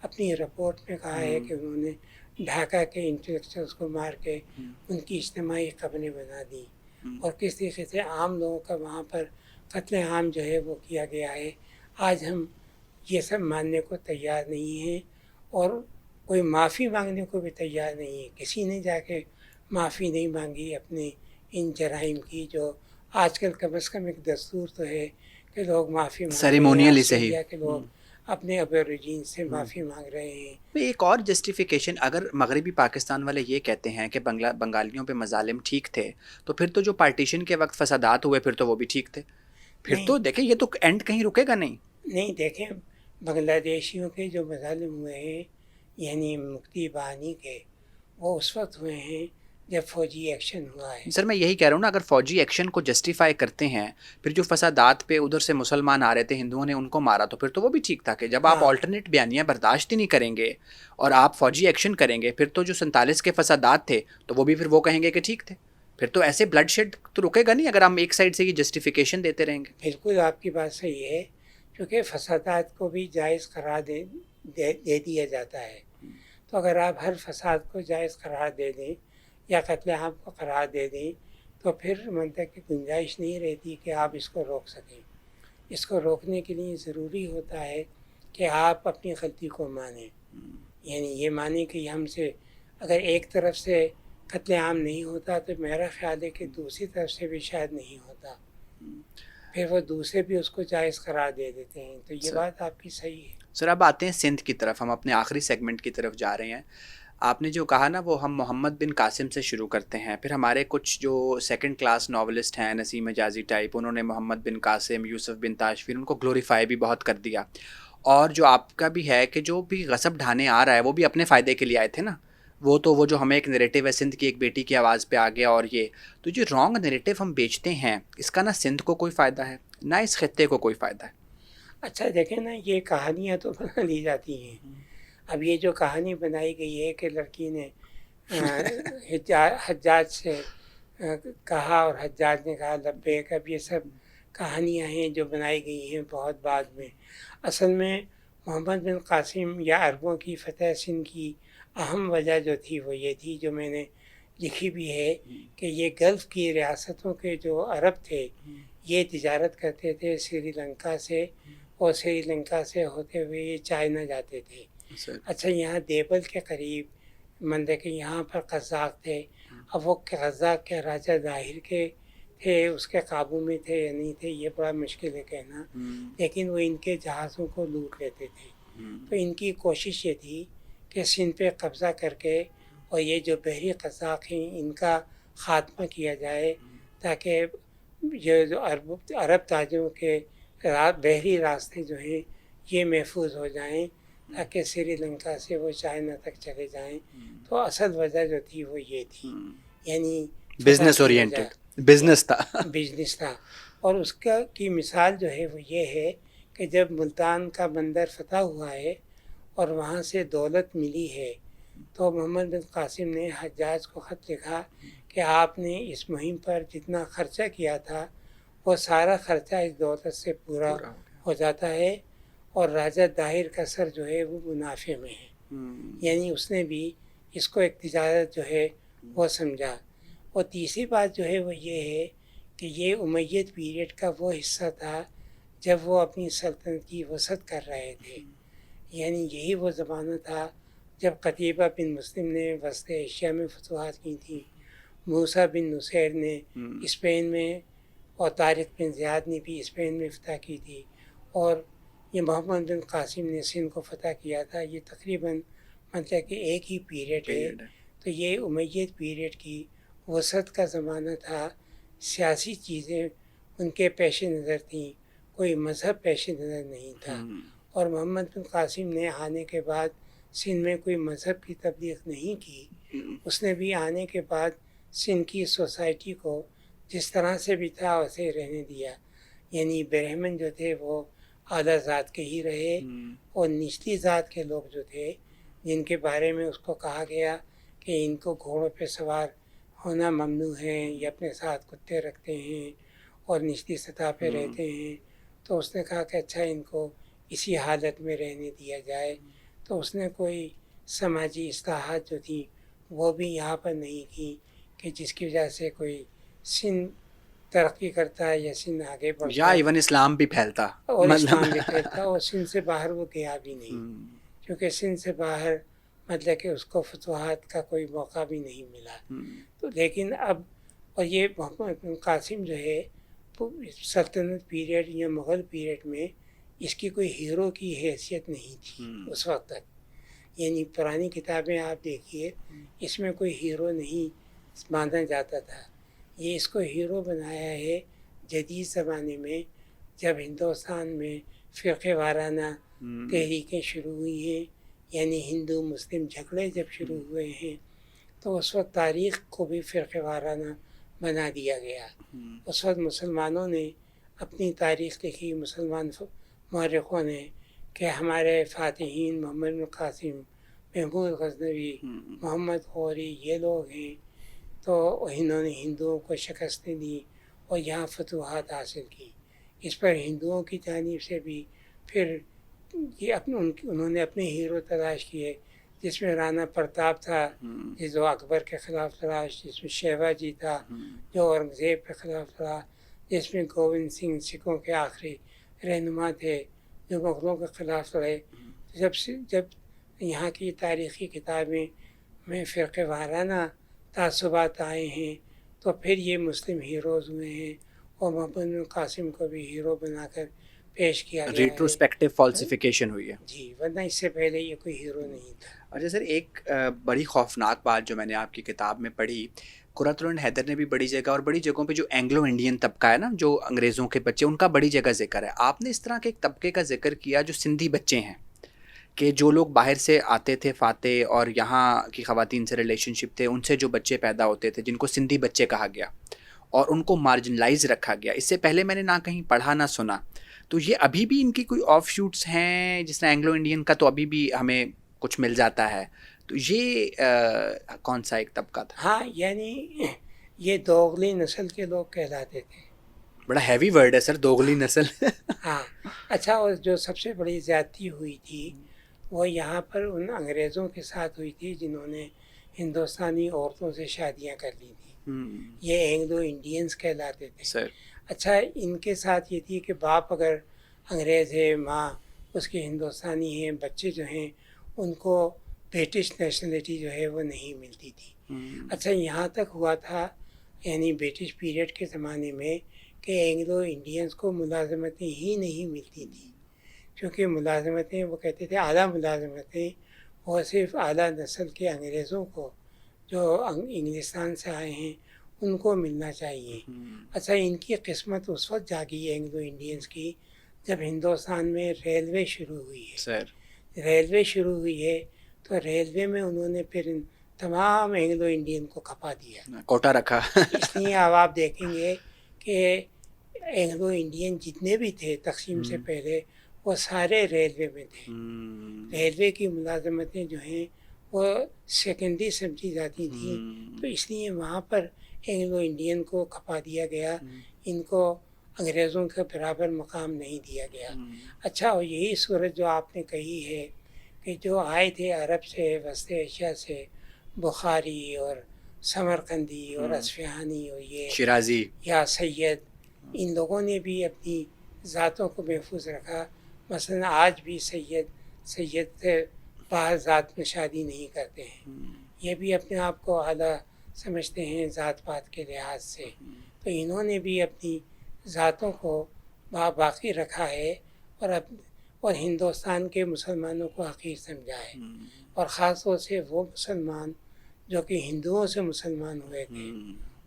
اپنی رپورٹ میں کہا ہے کہ انہوں نے ڈھاکہ کے انٹلیکچوئلس کو مار کے ان کی اجتماعی قبریں بنا دی، اور کس طریقے سے عام لوگوں کا وہاں پر قتل عام جو ہے وہ کیا گیا ہے. آج ہم یہ سب ماننے کو تیار نہیں ہیں، اور کوئی معافی مانگنے کو بھی تیار نہیں ہے. کسی نے جا کے معافی نہیں مانگی اپنے ان جرائم کی. جو آج کل کم از کم ایک دستور تو ہے کہ لوگ معافی مانگ رہے ہیں. آسٹریلیا کے لوگ اپنے ابوریجین سے معافی مانگ رہے ہیں. ایک اور جسٹیفیکیشن، اگر مغربی پاکستان والے یہ کہتے ہیں کہ بنگالیوں پہ مظالم ٹھیک تھے، تو پھر تو جو پارٹیشن کے وقت فسادات ہوئے پھر تو وہ بھی ٹھیک تھے. پھر تو دیکھیں یہ تو اینڈ کہیں رکے گا نہیں. نہیں، دیکھیں بنگلہ دیشیوں کے جو مظالم ہوئے ہیں یعنی مکتی بانی کے، وہ اس وقت ہوئے ہیں جب فوجی ایکشن ہوا ہے. سر میں یہی کہہ رہا ہوں نا، اگر فوجی ایکشن کو جسٹیفائی کرتے ہیں، پھر جو فسادات پہ ادھر سے مسلمان آ رہے تھے، ہندوؤں نے ان کو مارا، تو پھر تو وہ بھی ٹھیک تھا. کہ جب آپ آلٹرنیٹ بیانیہ برداشت ہی نہیں کریں گے اور آپ فوجی ایکشن کریں گے، پھر تو جو 47 کے فسادات تھے تو وہ بھی پھر وہ کہیں گے کہ ٹھیک تھے. پھر تو ایسے بلڈ شیڈ تو رکے گا نہیں اگر ہم ایک سائڈ سے یہ جسٹیفیکیشن دیتے رہیں گے. بالکل آپ کی بات صحیح ہے، کیونکہ فسادات کو بھی جائز قرار دے دیا جاتا ہے. تو اگر آپ ہر فساد کو جائز قرار دے دیں یا قتل عام کو قرار دے دیں تو پھر منطق کی گنجائش نہیں رہتی کہ آپ اس کو روک سکیں. اس کو روکنے کے لیے ضروری ہوتا ہے کہ آپ اپنی غلطی کو مانیں. یعنی یہ مانیں کہ ہم سے اگر ایک طرف سے قتل عام نہیں ہوتا تو میرا خیال ہے کہ دوسری طرف سے بھی شاید نہیں ہوتا. پھر وہ دوسرے بھی اس کو جائز قرار دے دیتے ہیں. تو یہ بات آپ کی صحیح ہے. سر اب آتے ہیں سندھ کی طرف، ہم اپنے آخری سیگمنٹ کی طرف جا رہے ہیں. آپ نے جو کہا نا وہ ہم محمد بن قاسم سے شروع کرتے ہیں، پھر ہمارے کچھ جو سیکنڈ کلاس ناولسٹ ہیں نسیم حجازی ٹائپ، انہوں نے محمد بن قاسم، یوسف بن تاشفین، ان کو گلوریفائی بھی بہت کر دیا. اور جو آپ کا بھی ہے کہ جو بھی غصب ڈھانے آ رہا ہے وہ بھی اپنے فائدے کے لیے آئے تھے نا. وہ جو ہمیں ایک نریٹیو ہے سندھ کی ایک بیٹی کی آواز پہ آ گیا، اور یہ تو جو رانگ نریٹیو ہم بیچتے ہیں اس کا نہ سندھ کو کوئی فائدہ ہے نہ اس خطے کو کوئی فائدہ ہے. اچھا دیکھیں نا، یہ کہانیاں تو بنا لی جاتی ہیں. اب یہ جو کہانی بنائی گئی ہے کہ لڑکی نے حجاج سے کہا اور حجاج نے کہا لبیک، اب یہ سب کہانیاں ہیں جو بنائی گئی ہیں بہت بعد میں. اصل میں محمد بن قاسم یا عربوں کی فتح سندھ کی اہم وجہ جو تھی وہ یہ تھی، جو میں نے لکھی بھی ہے، کہ یہ گلف کی ریاستوں کے جو عرب تھے یہ تجارت کرتے تھے سری لنکا سے، اور سری لنکا سے ہوتے ہوئے یہ چائنا جاتے تھے. اچھا، یہاں دیبل کے قریب مندر کے یہاں پر قزاق تھے. اب وہ قزاق کے راجہ ظاہر کے تھے، اس کے قابو میں تھے یا نہیں تھے یہ بڑا مشکل ہے کہنا، لیکن وہ ان کے جہازوں کو لوٹ لیتے تھے. تو ان کی کوشش یہ تھی کہ سندھ پہ قبضہ کر کے اور یہ جو بحری قزاق ہیں ان کا خاتمہ کیا جائے، تاکہ یہ جو عرب تاجروں کے بحری راستے جو ہیں یہ محفوظ ہو جائیں، تاکہ سری لنکا سے وہ چائنا تک چلے جائیں. تو اصل وجہ جو تھی وہ یہ تھی، یعنی بزنس اورینٹڈ بزنس تھا. بزنس تھا. اور اس کی مثال جو ہے وہ یہ ہے کہ جب ملتان کا بندر فتح ہوا ہے اور وہاں سے دولت ملی ہے، تو محمد بن قاسم نے حجاج کو خط لکھا کہ آپ نے اس مہم پر جتنا خرچہ کیا تھا وہ سارا خرچہ اس دولت سے پورا ہو جاتا ہے، اور راجہ ظاہر کا سر جو ہے وہ منافع میں ہے. یعنی اس نے بھی اس کو ایک تجارت جو ہے وہ سمجھا. اور تیسری بات جو ہے وہ یہ ہے کہ یہ امید پیریڈ کا وہ حصہ تھا جب وہ اپنی سلطنت کی وسعت کر رہے تھے. یعنی یہی وہ زمانہ تھا جب قتیبہ بن مسلم نے وسط ایشیا میں فتوحات کی تھیں، موسیٰ بن نصیر نے اسپین میں، اور طارق بن زیاد نے بھی اسپین میں فتح کی تھی، اور یہ محمد بن قاسم نے سندھ کو فتح کیا تھا. یہ تقریباً مطلب کہ ایک ہی پیریڈ ہے. تو یہ امید پیریڈ کی وسعت کا زمانہ تھا. سیاسی چیزیں ان کے پیش نظر تھیں، کوئی مذہب پیش نظر نہیں تھا. اور محمد بن قاسم نے آنے کے بعد سندھ میں کوئی مذہب کی تبلیغ نہیں کی. اس نے بھی آنے کے بعد سندھ کی سوسائٹی کو جس طرح سے بھی تھا ویسے رہنے دیا. یعنی برہمن جو تھے وہ اعلیٰ ذات کے ہی رہے، اور نچلی ذات کے لوگ جو تھے جن کے بارے میں اس کو کہا گیا کہ ان کو گھوڑوں پہ سوار ہونا ممنوع ہے، یا اپنے ساتھ کتے رکھتے ہیں اور نچلی سطح پہ رہتے ہیں، تو اس نے کہا کہ اچھا ان کو اسی حالت میں رہنے دیا جائے. تو اس نے کوئی سماجی اصلاحات جو تھیں وہ بھی یہاں پر نہیں کی، کہ جس کی وجہ سے کوئی سندھ ترقی کرتا ہے یا سندھ آگے بڑھتا یا ایون اسلام بھی پھیلتا، اور اسلام بھی پھیلتا. اور سندھ سے باہر وہ گیا بھی نہیں، کیونکہ سندھ سے باہر مطلب کہ اس کو فتوحات کا کوئی موقع بھی نہیں ملا. تو لیکن اب، اور یہ محمد بن قاسم جو ہے سلطنت پیریڈ یا مغل پیریڈ میں اس کی کوئی ہیرو کی حیثیت نہیں تھی اس وقت تک. یعنی پرانی کتابیں آپ دیکھیے، اس میں کوئی ہیرو نہیں مانا جاتا تھا. یہ اس کو ہیرو بنایا ہے جدید زمانے میں، جب ہندوستان میں فرقے وارانہ تحریکیں شروع ہوئی ہیں، یعنی ہندو مسلم جھگڑے جب شروع ہوئے ہیں، تو اس وقت تاریخ کو بھی فرقے وارانہ بنا دیا گیا. اس وقت مسلمانوں نے اپنی تاریخ لکھی، مسلمان مورخوں نے، کہ ہمارے فاتحین محمد بن قاسم، محمود غزنوی، محمد غوری، یہ لوگ ہیں، تو انہوں نے ہندوؤں کو شکستیں دی اور یہاں فتوحات حاصل کی. اس پر ہندوؤں کی جانب سے بھی پھر یہ انہوں نے اپنے ہیرو تلاش کیے، جس میں رانا پرتاپ تھا جو اکبر کے خلاف لڑا، جس میں شیوا جی تھا جو اورنگزیب کے خلاف لڑا، جس میں گوبند سنگھ سکھوں کے آخری رہنما تھے جو مغلوں کے خلاف لڑے. جب یہاں کی تاریخی کتابیں میں فرقے وارانہ تعصبات آئے ہیں، تو پھر یہ مسلم ہیروز ہوئے ہیں، اور محمد بن قاسم کو بھی ہیرو بنا کر پیش کیا گیا ہے. ریٹروسپیکٹو فالسیفیکیشن ہوئی ہے. جی، ورنہ اس سے پہلے یہ کوئی ہیرو نہیں تھا. اچھا سر، ایک بڑی خوفناک بات جو میں نے آپ کی کتاب میں پڑھی، قرۃ العین حیدر نے بھی بڑی جگہ اور بڑی جگہوں پہ جو اینگلو انڈین طبقہ ہے نا، جو انگریزوں کے بچے، ان کا بڑی جگہ ذکر ہے. آپ نے اس طرح کے ایک طبقے کا ذکر کیا جو سندھی بچے ہیں، کہ جو لوگ باہر سے آتے تھے فاتح، اور یہاں کی خواتین سے ریلیشن شپ تھے، ان سے جو بچے پیدا ہوتے تھے جن کو سندھی بچے کہا گیا، اور ان کو مارجنلائز رکھا گیا. اس سے پہلے میں نے نہ کہیں پڑھا نہ سنا. تو یہ ابھی بھی ان کی کوئی آف شوٹس ہیں؟ جس طرح اینگلو انڈین کا تو ابھی بھی ہمیں کچھ مل جاتا ہے، تو یہ کون سا ایک طبقہ تھا؟ ہاں، یعنی یہ دوغلی نسل کے لوگ کہلاتے تھے. بڑا ہیوی ورڈ ہے سر، دوغلی نسل. ہاں. اچھا، اور جو سب سے بڑی زیادتی ہوئی تھی وہ یہاں پر ان انگریزوں کے ساتھ ہوئی تھی جنہوں نے ہندوستانی عورتوں سے شادیاں کر لی تھیں. یہ اینگلو انڈینز کہلاتے تھے. سر اچھا، ان کے ساتھ یہ تھی کہ باپ اگر انگریز ہے، ماں اس کی ہندوستانی ہیں، بچے جو ہیں ان کو برٹش نیشنلٹی جو ہے وہ نہیں ملتی تھی. اچھا، یہاں تک ہوا تھا یعنی برٹش پیریڈ کے زمانے میں کہ اینگلو انڈینز کو ملازمتیں ہی نہیں ملتی تھیں، کیونکہ ملازمتیں وہ کہتے تھے اعلیٰ ملازمتیں وہ صرف اعلیٰ نسل کے انگریزوں کو جو انگلستان سے آئے ہیں ان کو ملنا چاہیے. اچھا، ان کی قسمت اس وقت جاگی اینگلو انڈینز کی جب ہندوستان میں ریلوے شروع ہوئی ہے. سر ریلوے شروع ہوئی ہے تو ریلوے میں انہوں نے پھر ان تمام اینگلو انڈین کو کھپا دیا، کوٹا رکھا. اس لیے اب آپ دیکھیں گے کہ اینگلو انڈین جتنے بھی تھے تقسیم سے پہلے وہ سارے ریلوے میں تھے. ریلوے کی ملازمتیں جو ہیں وہ سیکنڈری سمجھی جاتی تھیں، تو اس لیے وہاں پر اینگلو انڈین کو کھپا دیا گیا، ان کو انگریزوں کے برابر مقام نہیں دیا گیا. اچھا، اور یہی صورت جو آپ نے کہی ہے کہ جو آئے تھے عرب سے، وسط ایشیا سے، بخاری اور سمرقندی اور اصفہانی اور یہ شیرازی یا سید، ان لوگوں نے بھی اپنی ذاتوں کو محفوظ رکھا. مثلا آج بھی سید سے باہر ذات میں شادی نہیں کرتے ہیں، یہ بھی اپنے آپ کو اعلیٰ سمجھتے ہیں ذات پات کے لحاظ سے. تو انہوں نے بھی اپنی ذاتوں کو باقی رکھا ہے اور ہندوستان کے مسلمانوں کو حقیر سمجھا ہے، اور خاص طور سے وہ مسلمان جو کہ ہندوؤں سے مسلمان ہوئے تھے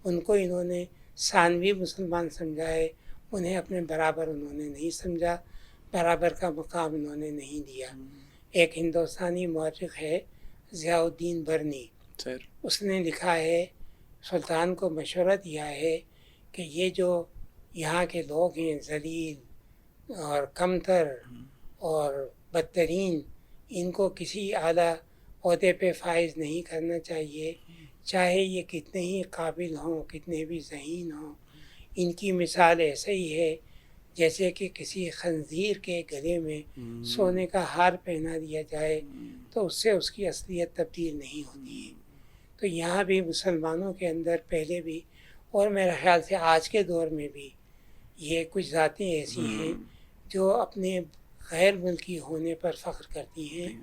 ان کو انہوں نے ثانوی مسلمان سمجھا ہے، انہیں اپنے برابر انہوں نے نہیں سمجھا، برابر کا مقام انہوں نے نہیں دیا. ایک ہندوستانی مورخ ہے ضیاء الدین برنی، اس نے لکھا ہے، سلطان کو مشورہ دیا ہے کہ یہ جو یہاں کے لوگ ہیں ذلیل اور کمتر اور بدترین، ان کو کسی اعلیٰ عہدے پہ فائز نہیں کرنا چاہیے، چاہے یہ کتنے ہی قابل ہوں، کتنے بھی ذہین ہوں. ان کی مثال ایسے ہی ہے جیسے کہ کسی خنزیر کے گلے میں سونے کا ہار پہنا دیا جائے تو اس سے اس کی اصلیت تبدیل نہیں ہوتی ہے. تو یہاں بھی مسلمانوں کے اندر پہلے بھی اور میرے خیال سے آج کے دور میں بھی یہ کچھ ذاتیں ایسی ہیں جو اپنے غیر ملکی ہونے پر فخر کرتی ہیں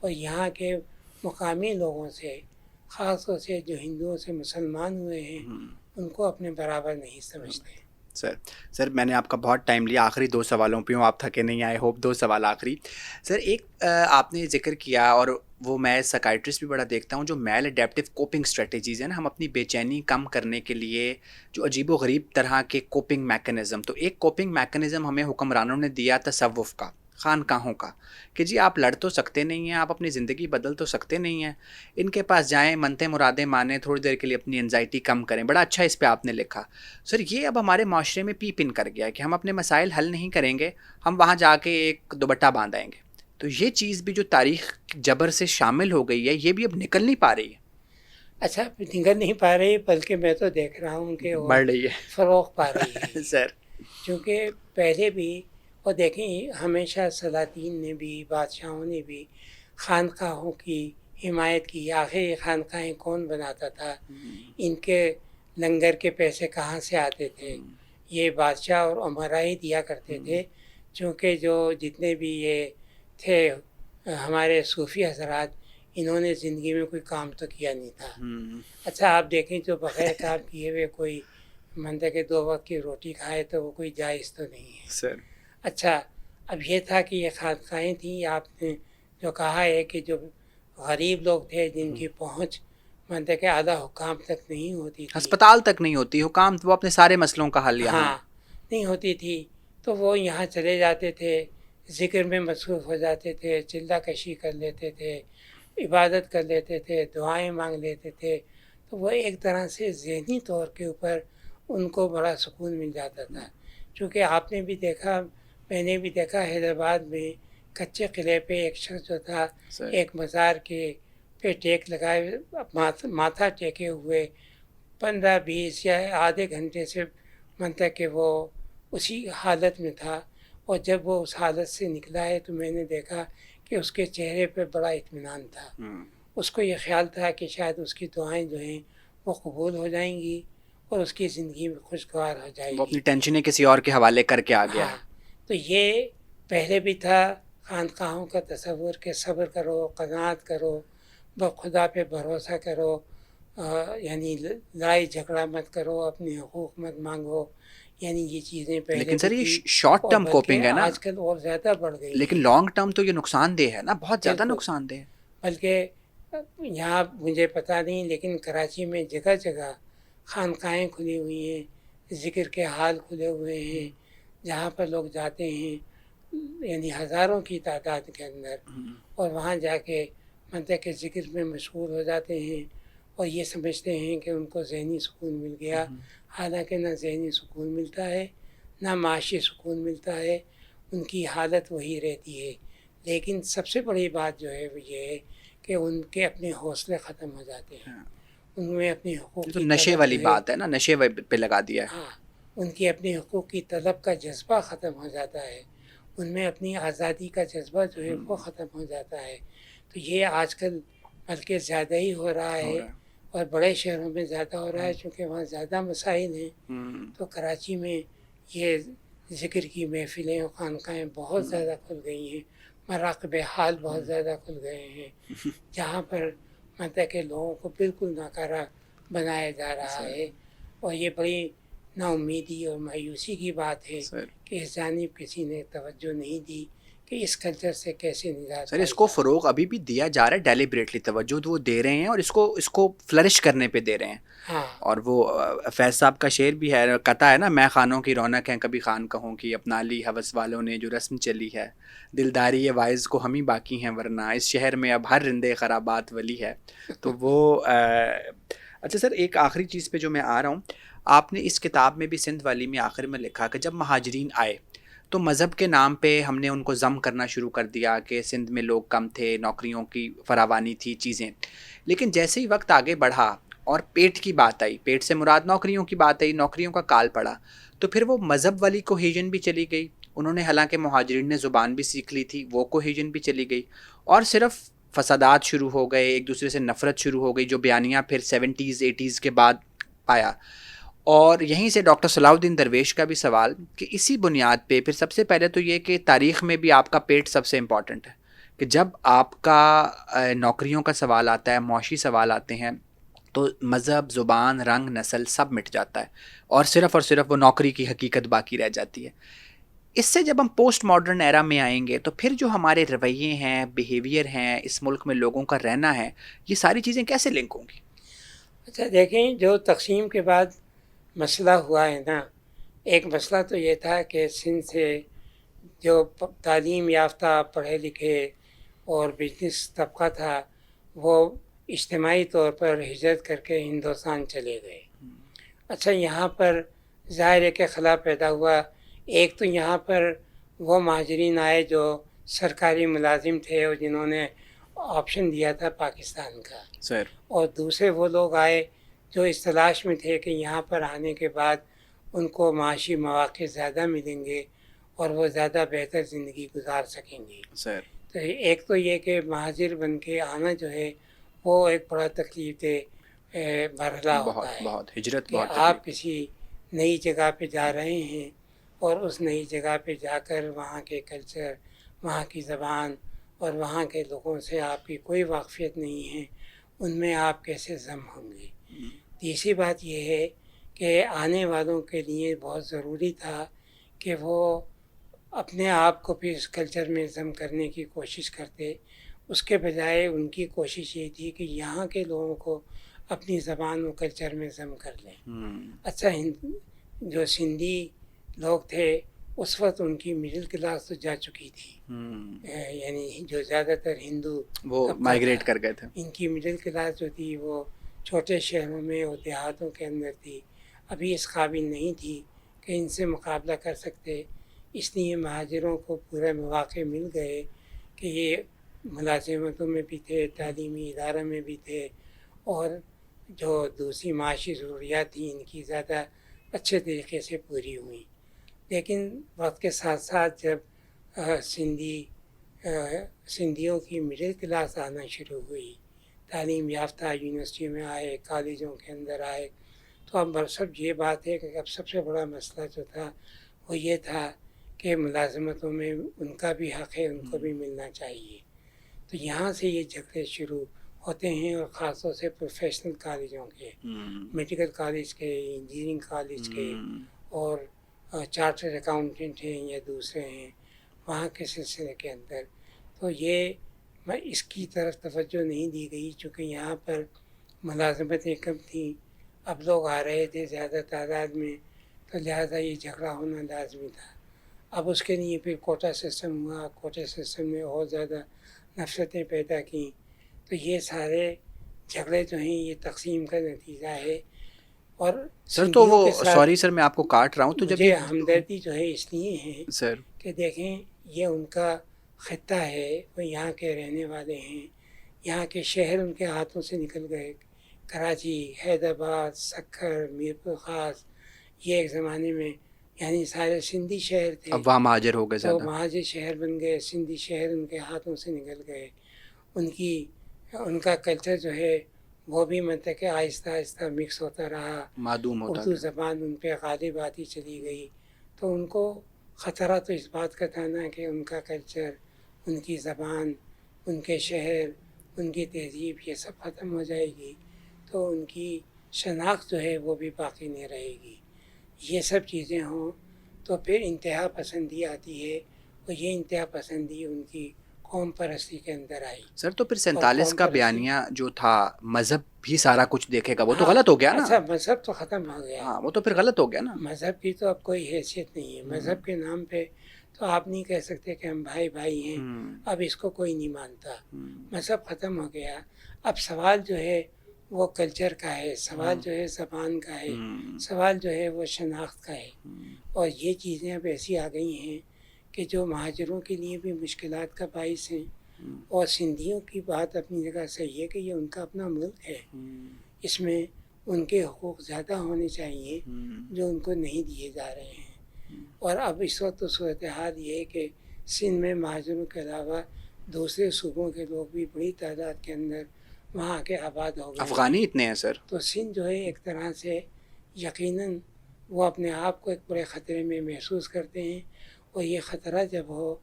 اور یہاں کے مقامی لوگوں سے، خاص طور سے جو ہندوؤں سے مسلمان ہوئے ہیں، ان کو اپنے برابر نہیں سمجھتے. سر میں نے آپ کا بہت ٹائم لیا، آخری 2 سوالوں پہ ہوں، آپ تھکے نہیں آئے ہوپ. 2 سوال آخری. سر ایک آپ نے ذکر کیا، اور وہ میں سائکائٹرسٹ بھی بڑا دیکھتا ہوں، جو میل اڈیپٹیو کوپنگ اسٹریٹجیز ہیں نا، ہم اپنی بے چینی کم کرنے کے لیے جو عجیب و غریب طرح کے کوپنگ میکانزم. تو ایک کوپنگ میکانزم ہمیں حکمرانوں نے دیا تصوف کا، خانقاہوں کا، کہ جی آپ لڑ تو سکتے نہیں ہیں، آپ اپنی زندگی بدل تو سکتے نہیں ہیں، ان کے پاس جائیں، منتیں مرادیں مانیں، تھوڑی دیر کے لیے اپنی انزائٹی کم کریں. بڑا اچھا اس پہ آپ نے لکھا. سر یہ اب ہمارے معاشرے میں پیپ ان کر گیا ہے کہ ہم اپنے مسائل حل نہیں کریں گے، ہم وہاں جا کے ایک دوپٹہ باندھیں گے. تو یہ چیز بھی جو تاریخ جبر سے شامل ہو گئی ہے، یہ بھی اب نکل نہیں پا رہی ہے. اچھا، نکل نہیں پا رہی، بلکہ میں تو دیکھ رہا ہوں کہ وہ بڑھ رہی ہے، فروغ پا رہی ہے. سر چونکہ پہلے بھی، اور دیکھیں ہمیشہ سلاطین نے بھی، بادشاہوں نے بھی خانقاہوں کی حمایت کی. آخر یہ خانقاہیں کون بناتا تھا؟ ان کے لنگر کے پیسے کہاں سے آتے تھے؟ یہ بادشاہ اور امراء ہی دیا کرتے تھے، چونکہ جو جتنے بھی یہ تھے ہمارے صوفی حضرات، انہوں نے زندگی میں کوئی کام تو کیا نہیں تھا. اچھا، آپ دیکھیں جو بغیر کام کیے ہوئے کوئی منڈے کے 2 وقت کی روٹی کھائے تو وہ کوئی جائز تو نہیں ہے. سر اچھا، اب یہ تھا کہ یہ خانقاہیں تھیں، آپ نے جو کہا ہے کہ جو غریب لوگ تھے جن کی پہنچ مانتے کہ اعلیٰ حکام تک نہیں ہوتی تھی، ہسپتال تک نہیں ہوتی، حکام وہ اپنے سارے مسئلوں کا حل یہاں. ہاں نہیں ہوتی تھی، تو وہ یہاں چلے جاتے تھے، ذکر میں مصروف ہو جاتے تھے، چلہ کشی کر لیتے تھے، عبادت کر لیتے تھے، دعائیں مانگ لیتے تھے، تو وہ ایک طرح سے ذہنی طور کے اوپر ان کو بڑا سکون مل جاتا تھا. چونکہ آپ نے بھی دیکھا، میں نے بھی دیکھا، حیدرآباد میں کچے قلعے پہ ایک شخص جو تھا ایک مزار کے پہ ٹیک لگائے، ماتھا ٹیکے ہوئے 15-20 یا آدھے گھنٹے سے منتا کہ وہ اسی حالت میں تھا. اور جب وہ اس حالت سے نکلا ہے تو میں نے دیکھا کہ اس کے چہرے پہ بڑا اطمینان تھا. اس کو یہ خیال تھا کہ شاید اس کی دعائیں جو ہیں وہ قبول ہو جائیں گی اور اس کی زندگی میں خوشگوار ہو جائے گی. وہ اپنی ٹینشنیں کسی اور کے حوالے کر کے آ گیا. ہاں، تو یہ پہلے بھی تھا خانقاہوں کا تصور کہ صبر کرو، قناعت کرو، خدا پہ بھروسہ کرو، یعنی لڑائی جھگڑا مت کرو، اپنے حقوق مت مانگو. یعنی یہ چیزیں پہلے لیکن سر بھی یہ تھی شارٹ اور ٹرم کوپنگ بلکہ ہے نا، آج کل اور زیادہ بڑھ گئی لیکن ہیں. لانگ ٹرم تو یہ نقصان دہ ہے نا، بہت زیادہ بالکل. نقصان دہ ہے. بلکہ یہاں مجھے پتہ نہیں، لیکن کراچی میں جگہ جگہ خانقاہیں کھلی ہوئی ہیں، ذکر کے حال کھلے ہوئے ہیں، جہاں پر لوگ جاتے ہیں، یعنی ہزاروں کی تعداد کے اندر، اور وہاں جا کے مطلب کہ ذکر میں مشغول ہو جاتے ہیں اور یہ سمجھتے ہیں کہ ان کو ذہنی سکون مل گیا. حالانکہ نہ ذہنی سکون ملتا ہے، نہ معاشی سکون ملتا ہے، ان کی حالت وہی رہتی ہے. لیکن سب سے بڑی بات جو ہے وہ یہ ہے کہ ان کے اپنے حوصلے ختم ہو جاتے ہیں، ان میں اپنے حقوق یہ تو کی نشے طلب والی جو ہے، بات ہے نا، نشے پہ لگا دیا ہے. ہاں، ان کی اپنے حقوق کی طلب کا جذبہ ختم ہو جاتا ہے، ان میں اپنی آزادی کا جذبہ جو ہے وہ ختم ہو جاتا ہے. تو یہ آج کل بلکہ زیادہ ہی ہو رہا ہے، اور بڑے شہروں میں زیادہ ہو رہا ہے چونکہ وہاں زیادہ مسائل ہیں. تو کراچی میں یہ ذکر کی محفلیں اور خانقاہیں بہت زیادہ کھل گئی ہیں، مراقب حال بہت زیادہ کھل گئے ہیں، جہاں پر مطلب کہ لوگوں کو بالکل ناکارہ بنایا جا رہا ہے. اور یہ بڑی نا امیدی اور مایوسی کی بات ہے کہ اس جانب کسی نے توجہ نہیں دی کہ اس کلچر سے کیسے نجات سر پائی اس کو جائے. فروغ ابھی بھی دیا جا رہا ہے ڈیلیبریٹلی، توجہ وہ دے رہے ہیں اور اس کو فلرش کرنے پہ دے رہے ہیں. ہاں، اور وہ فیض صاحب کا شعر بھی ہے، کہتا ہے نا، میں خانوں کی رونق ہیں کبھی خان کہوں کی، اپنا لی ہوس والوں نے جو رسم چلی ہے، دلداری واعظ کو ہم ہی باقی ہیں ورنہ اس شہر میں اب ہر رندے خرابات ولی ہے. تو وہ اچھا سر، ایک آخری چیز پہ جو میں آ رہا ہوں، آپ نے اس کتاب میں بھی سندھ والی میں آخر میں لکھا کہ جب مہاجرین آئے تو مذہب کے نام پہ ہم نے ان کو ضم کرنا شروع کر دیا کہ سندھ میں لوگ کم تھے، نوکریوں کی فراوانی تھی، چیزیں. لیکن جیسے ہی وقت آگے بڑھا اور پیٹ کی بات آئی، پیٹ سے مراد نوکریوں کی بات آئی، نوکریوں کا کال پڑا، تو پھر وہ مذہب والی کوہیجن بھی چلی گئی. انہوں نے، حالانکہ مہاجرین نے زبان بھی سیکھ لی تھی، وہ کوہیجن بھی چلی گئی، اور صرف فسادات شروع ہو گئے، ایک دوسرے سے نفرت شروع ہو گئی، جو بیانیہ پھر 70s 80s کے بعد آیا. اور یہیں سے ڈاکٹر صلاح الدین درویش کا بھی سوال کہ اسی بنیاد پہ پھر سب سے پہلے تو یہ کہ تاریخ میں بھی آپ کا پیٹ سب سے امپورٹنٹ ہے، کہ جب آپ کا نوکریوں کا سوال آتا ہے، معاشی سوال آتے ہیں، تو مذہب، زبان، رنگ، نسل سب مٹ جاتا ہے، اور صرف وہ نوکری کی حقیقت باقی رہ جاتی ہے. اس سے جب ہم پوسٹ ماڈرن ایرا میں آئیں گے تو پھر جو ہمارے رویے ہیں، بیہیویئر ہیں، اس ملک میں لوگوں کا رہنا ہے، یہ ساری چیزیں کیسے لنک ہوں گی؟ اچھا دیکھیں، جو تقسیم کے بعد مسئلہ ہوا ہے نا، ایک مسئلہ تو یہ تھا کہ سندھ سے جو تعلیم یافتہ، پڑھے لکھے اور بزنس طبقہ تھا وہ اجتماعی طور پر ہجرت کر کے ہندوستان چلے گئے. اچھا، یہاں پر ظاہر ہے کہ خلا پیدا ہوا. ایک تو یہاں پر وہ مہاجرین آئے جو سرکاری ملازم تھے اور جنہوں نے آپشن دیا تھا پاکستان کا، سر اور دوسرے وہ لوگ آئے جو اس تلاش میں تھے کہ یہاں پر آنے کے بعد ان کو معاشی مواقع زیادہ ملیں گے اور وہ زیادہ بہتر زندگی گزار سکیں گے. سر تو ایک تو یہ کہ مہاجر بن کے آنا جو ہے وہ ایک بڑا تکلیف دہ مرحلہ ہوتا ہے، بہت ہجرت کہ بہت آپ تکلیف. کسی نئی جگہ پہ جا رہے ہیں اور اس نئی جگہ پہ جا کر وہاں کے کلچر، وہاں کی زبان اور وہاں کے لوگوں سے آپ کی کوئی واقفیت نہیں ہے، ان میں آپ کیسے ضم ہوں گے. تیسری بات یہ ہے کہ آنے والوں کے لیے بہت ضروری تھا کہ وہ اپنے آپ کو بھی اس کلچر میں ضم کرنے کی کوشش کرتے، اس کے بجائے ان کی کوشش یہ تھی کہ یہاں کے لوگوں کو اپنی زبان و کلچر میں ضم کر لیں۔ اچھا، جو سندھی لوگ تھے اس وقت ان کی مڈل کلاس تو جا چکی تھی، یعنی جو زیادہ تر ہندو وہ طبقہ مائگریٹ تھا، کر گئے تھے۔ ان کی مڈل کلاس جو تھی وہ چھوٹے شہروں میں اور دیہاتوں کے اندر تھی، ابھی اس قابل نہیں تھی کہ ان سے مقابلہ کر سکتے، اس لیے مہاجروں کو پورے مواقع مل گئے کہ یہ ملازمتوں میں بھی تھے، تعلیمی اداروں میں بھی تھے، اور جو دوسری معاشی ضروریات تھیں ان کی زیادہ اچھے طریقے سے پوری ہوئیں۔ لیکن وقت کے ساتھ ساتھ جب سندھیوں کی مڈل کلاس آنا شروع ہوئی، تعلیم یافتہ یونیورسٹی میں آئے، کالجوں کے اندر آئے، تو اب سب یہ بات ہے کہ اب سب سے بڑا مسئلہ جو تھا وہ یہ تھا کہ ملازمتوں میں ان کا بھی حق ہے، ان کو بھی ملنا چاہیے۔ تو یہاں سے یہ جھگڑے شروع ہوتے ہیں، اور خاص طور سے پروفیشنل کالجوں کے، میڈیکل کالج کے، انجینئرنگ کالج کے، اور چارٹرڈ اکاؤنٹنٹ ہیں یا دوسرے ہیں، وہاں کے سلسلے کے اندر تو یہ اس کی طرف توجہ نہیں دی گئی، چونکہ یہاں پر ملازمتیں کم تھیں، اب لوگ آ رہے تھے زیادہ تعداد میں، تو لہٰذا یہ جھگڑا ہونا لازمی تھا۔ اب اس کے لیے پھر کوٹا سسٹم ہوا، کوٹا سسٹم نے اور زیادہ نفرتیں پیدا کیں، تو یہ سارے جھگڑے جو ہیں یہ تقسیم کا نتیجہ ہے۔ اور سر تو وہ سوری سر میں آپ کو کاٹ رہا ہوں، تو جب مجھے ہمدردی جو ہے اس لیے ہے سر کہ دیکھیں یہ ان کا خطہ ہے، وہ یہاں کے رہنے والے ہیں، یہاں کے شہر ان کے ہاتھوں سے نکل گئے، کراچی، حیدرآباد، سکھر، میرپور خاص، یہ ایک زمانے میں یعنی سارے سندھی شہر تھے، اب وہاں مہاجر ہو گئے تو زیادہ، مہاجر شہر بن گئے، سندھی شہر ان کے ہاتھوں سے نکل گئے، ان کا کلچر جو ہے وہ بھی مطلب کہ آہستہ آہستہ مکس ہوتا رہا، معدوم ہوتا اردو گیا۔ زبان ان پہ غالب آتی چلی گئی، تو ان کو خطرہ تو اس بات کا تھا نا کہ ان کا کلچر، ان کی زبان، ان کے شہر، ان کی تہذیب یہ سب ختم ہو جائے گی، تو ان کی شناخت جو ہے وہ بھی باقی نہیں رہے گی۔ یہ سب چیزیں ہوں تو پھر انتہا پسندی آتی ہے، اور یہ انتہا پسندی ان کی قوم پرستی کے اندر آئی۔ سر تو پھر اور 47 قوم کا پرستی، بیانیہ جو تھا مذہب بھی سارا کچھ دیکھے گا، وہ تو ہاں، غلط ہو گیا نا۔ اچھا مذہب تو ختم ہو گیا، ہاں وہ تو پھر غلط ہو گیا نا۔ مذہب کی تو اب کوئی حیثیت نہیں ہے، مذہب کے نام پہ تو آپ نہیں کہہ سکتے کہ ہم بھائی بھائی ہیں، اب اس کو کوئی نہیں مانتا، مذہب ختم ہو گیا۔ اب سوال جو ہے وہ کلچر کا ہے، سوال جو ہے زبان کا ہے، سوال جو ہے وہ شناخت کا ہے، اور یہ چیزیں اب ایسی آ گئی ہیں کہ جو مہاجروں کے لیے بھی مشکلات کا باعث ہیں، اور سندھیوں کی بات اپنی جگہ صحیح ہے کہ یہ ان کا اپنا ملک ہے، اس میں ان کے حقوق زیادہ ہونے چاہیے جو ان کو نہیں دیے جا رہے ہیں۔ اور اب اس وقت تو صورتحال یہ ہے کہ سندھ میں مہاجروں کے علاوہ دوسرے صوبوں کے لوگ بھی بڑی تعداد کے اندر وہاں کے آباد ہو گئے ہیں۔ افغانی اتنے ہیں سر۔ تو سندھ جو ہے ایک طرح سے یقیناً وہ اپنے آپ کو ایک بڑے خطرے میں محسوس کرتے ہیں، اور یہ خطرہ جب ہو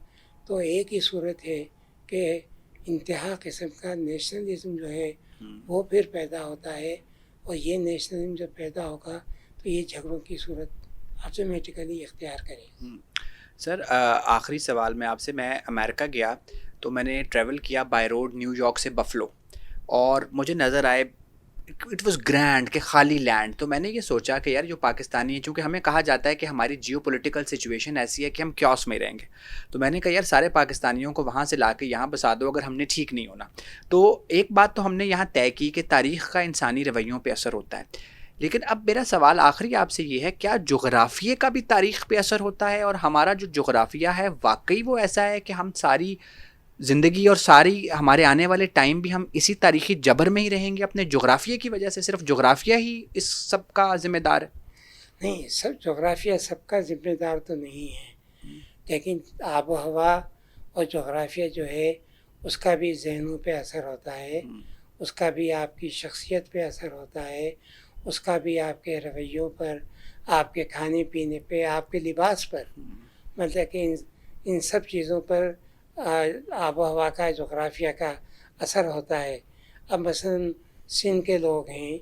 تو ایک ہی صورت ہے کہ انتہا قسم کا نیشنلزم جو ہے وہ پھر پیدا ہوتا ہے، اور یہ نیشنلزم جب پیدا ہوگا تو یہ جھگڑوں کی صورت آٹومیٹیکلی اختیار کرے۔ سر آخری سوال میں آپ سے، میں امریکہ گیا تو میں نے ٹریول کیا بائی روڈ نیو یارک سے بفلو، اور مجھے نظر آئے اٹ واز گرینڈ کہ خالی لینڈ، تو میں نے یہ سوچا کہ یار جو پاکستانی ہیں، چونکہ ہمیں کہا جاتا ہے کہ ہماری جیو پولیٹیکل سچویشن ایسی ہے کہ ہم کیوس میں رہیں گے، تو میں نے کہا یار سارے پاکستانیوں کو وہاں سے لا کے یہاں بسا دو اگر ہم نے ٹھیک نہیں ہونا۔ تو ایک بات تو ہم نے یہاں طے کی کہ تاریخ کا انسانی رویوں پہ اثر ہوتا ہے، لیکن اب میرا سوال آخری آپ سے یہ ہے، کیا جغرافیے کا بھی تاریخ پہ اثر ہوتا ہے، اور ہمارا جو جغرافیہ ہے واقعی وہ ایسا ہے کہ ہم ساری زندگی اور ساری ہمارے آنے والے ٹائم بھی ہم اسی تاریخی جبر میں ہی رہیں گے اپنے جغرافیے کی وجہ سے، صرف جغرافیہ ہی اس سب کا ذمہ دار ہے؟ نہیں، سب جغرافیہ سب کا ذمہ دار تو نہیں ہے، لیکن آب و ہوا اور جغرافیہ جو ہے اس کا بھی ذہنوں پہ اثر ہوتا ہے، اس کا بھی آپ کی شخصیت پہ اثر ہوتا ہے، اس کا بھی آپ کے رویوں پر، آپ کے کھانے پینے پہ، آپ کے لباس پر، مطلب کہ ان سب چیزوں پر آب و ہوا کا، جغرافیہ کا اثر ہوتا ہے۔ اب مثلاً سندھ کے لوگ ہیں،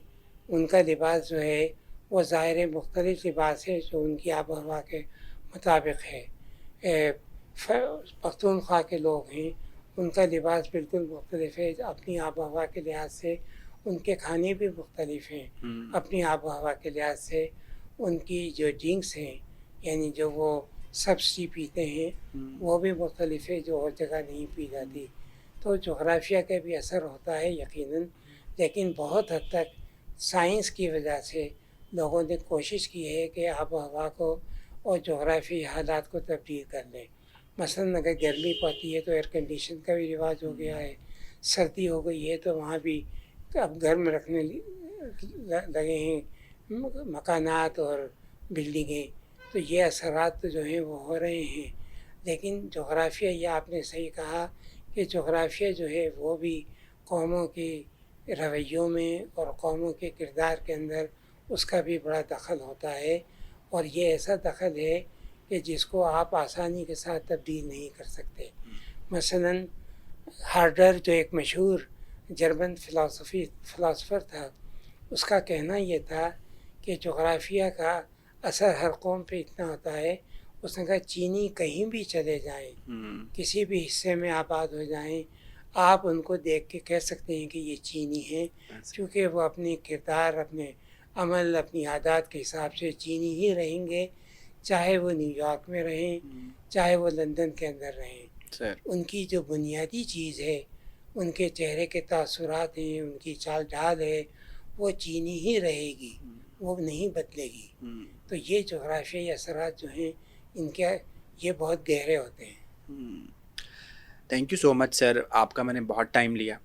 ان کا لباس جو ہے وہ ظاہر مختلف لباس ہے جو ان کی آب و ہوا کے مطابق ہے۔ پختونخوا کے لوگ ہیں، ان کا لباس بالکل مختلف ہے اپنی آب و ہوا کے لحاظ سے، ان کے کھانے بھی مختلف ہیں اپنی آب و ہوا کے لحاظ سے، ان کی جو ڈرنکس ہیں یعنی جو وہ سبزی پیتے ہیں وہ بھی مختلف ہے جو اور جگہ نہیں پی جاتی. تو جغرافیہ کا بھی اثر ہوتا ہے یقیناً، لیکن بہت حد تک سائنس کی وجہ سے لوگوں نے کوشش کی ہے کہ آب و ہوا کو اور جغرافی حالات کو تبدیل کر لیں. مثلاً اگر گرمی پڑتی ہے تو ایئر کنڈیشن کا بھی رواج ہو گیا ہے، سردی ہو گئی ہے تو وہاں بھی اب گرم رکھنے لگے ہیں مکانات اور بلڈنگیں. تو یہ اثرات تو جو ہیں وہ ہو رہے ہیں. لیکن جغرافیہ، یہ آپ نے صحیح کہا کہ جغرافیہ جو ہے وہ بھی قوموں کے رویوں میں اور قوموں کے کردار کے اندر اس کا بھی بڑا دخل ہوتا ہے، اور یہ ایسا دخل ہے کہ جس کو آپ آسانی کے ساتھ تبدیل نہیں کر سکتے. مثلاً ہارڈر جو ایک مشہور جرمن فلاسفر تھا، اس کا کہنا یہ تھا کہ جغرافیہ کا اثر ہر قوم پہ اتنا ہوتا ہے. اس نے کہا چینی کہیں بھی چلے جائیں، کسی بھی حصے میں آباد ہو جائیں، آپ ان کو دیکھ کے کہہ سکتے ہیں کہ یہ چینی ہیں، کیونکہ وہ اپنے کردار، اپنے عمل، اپنی عادات کے حساب سے چینی ہی رہیں گے، چاہے وہ نیو یارک میں رہیں، چاہے وہ لندن کے اندر رہیں. ان کی جو بنیادی چیز ہے، ان کے چہرے کے تاثرات ہیں، ان کی چال ڈھال ہے، وہ چینی ہی رہے گی، وہ نہیں بدلے گی. تو یہ جغرافیائی اثرات جو ہیں ان کے یہ بہت گہرے ہوتے ہیں. تھینک یو سو مچ سر، آپ کا میں نے بہت ٹائم لیا،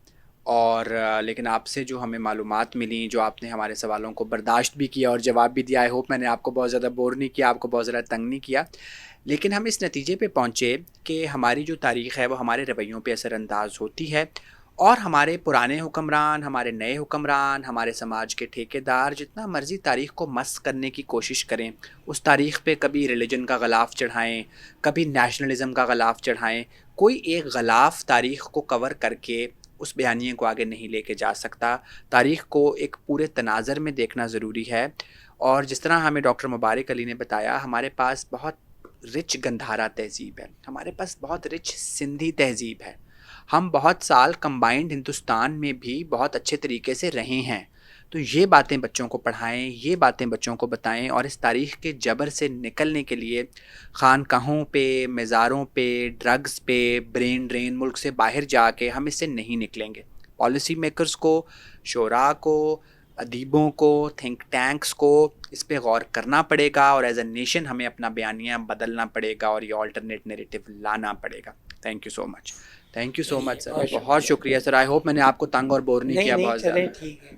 اور لیکن آپ سے جو ہمیں معلومات ملیں، جو آپ نے ہمارے سوالوں کو برداشت بھی کیا اور جواب بھی دیا، آئی ہوپ میں نے آپ کو بہت زیادہ بور نہیں کیا، آپ کو بہت زیادہ تنگ نہیں کیا. لیکن ہم اس نتیجے پہ پہنچے کہ ہماری جو تاریخ ہے وہ ہمارے رویوں پہ اثر انداز ہوتی ہے، اور ہمارے پرانے حکمران، ہمارے نئے حکمران، ہمارے سماج کے ٹھیکیدار جتنا مرضی تاریخ کو مس کرنے کی کوشش کریں، اس تاریخ پہ کبھی ریلیجن کا غلاف چڑھائیں، کبھی نیشنلزم کا غلاف چڑھائیں، کوئی ایک غلاف تاریخ کو کور کر کے اس بیانیے کو آگے نہیں لے کے جا سکتا. تاریخ کو ایک پورے تناظر میں دیکھنا ضروری ہے. اور جس طرح ہمیں ڈاکٹر مبارک علی نے بتایا، ہمارے پاس بہت رچ گندھارا تہذیب ہے، ہمارے پاس بہت رچ سندھی تہذیب ہے. ہم بہت سال کمبائنڈ ہندوستان میں بھی بہت اچھے طریقے سے رہے ہیں. تو یہ باتیں بچوں کو پڑھائیں، یہ باتیں بچوں کو بتائیں، اور اس تاریخ کے جبر سے نکلنے کے لیے خانقاہوں پہ، مزاروں پہ، ڈرگز پہ برین ڈرین، ملک سے باہر جا کے ہم اس سے نہیں نکلیں گے. پالیسی میکرز کو، شعراء کو، ادیبوں کو، تھنک ٹینکس کو اس پہ غور کرنا پڑے گا، اور ایز اے نیشن ہمیں اپنا بیانیہ بدلنا پڑے گا اور یہ آلٹرنیٹ نیریٹو لانا پڑے گا. Thank you so much. Thank you so much sir, بہت شکریہ سر. آئی ہوپ میں نے آپ کو تنگ اور بور نہیں کیا بہت زیادہ. ٹھیک ہے.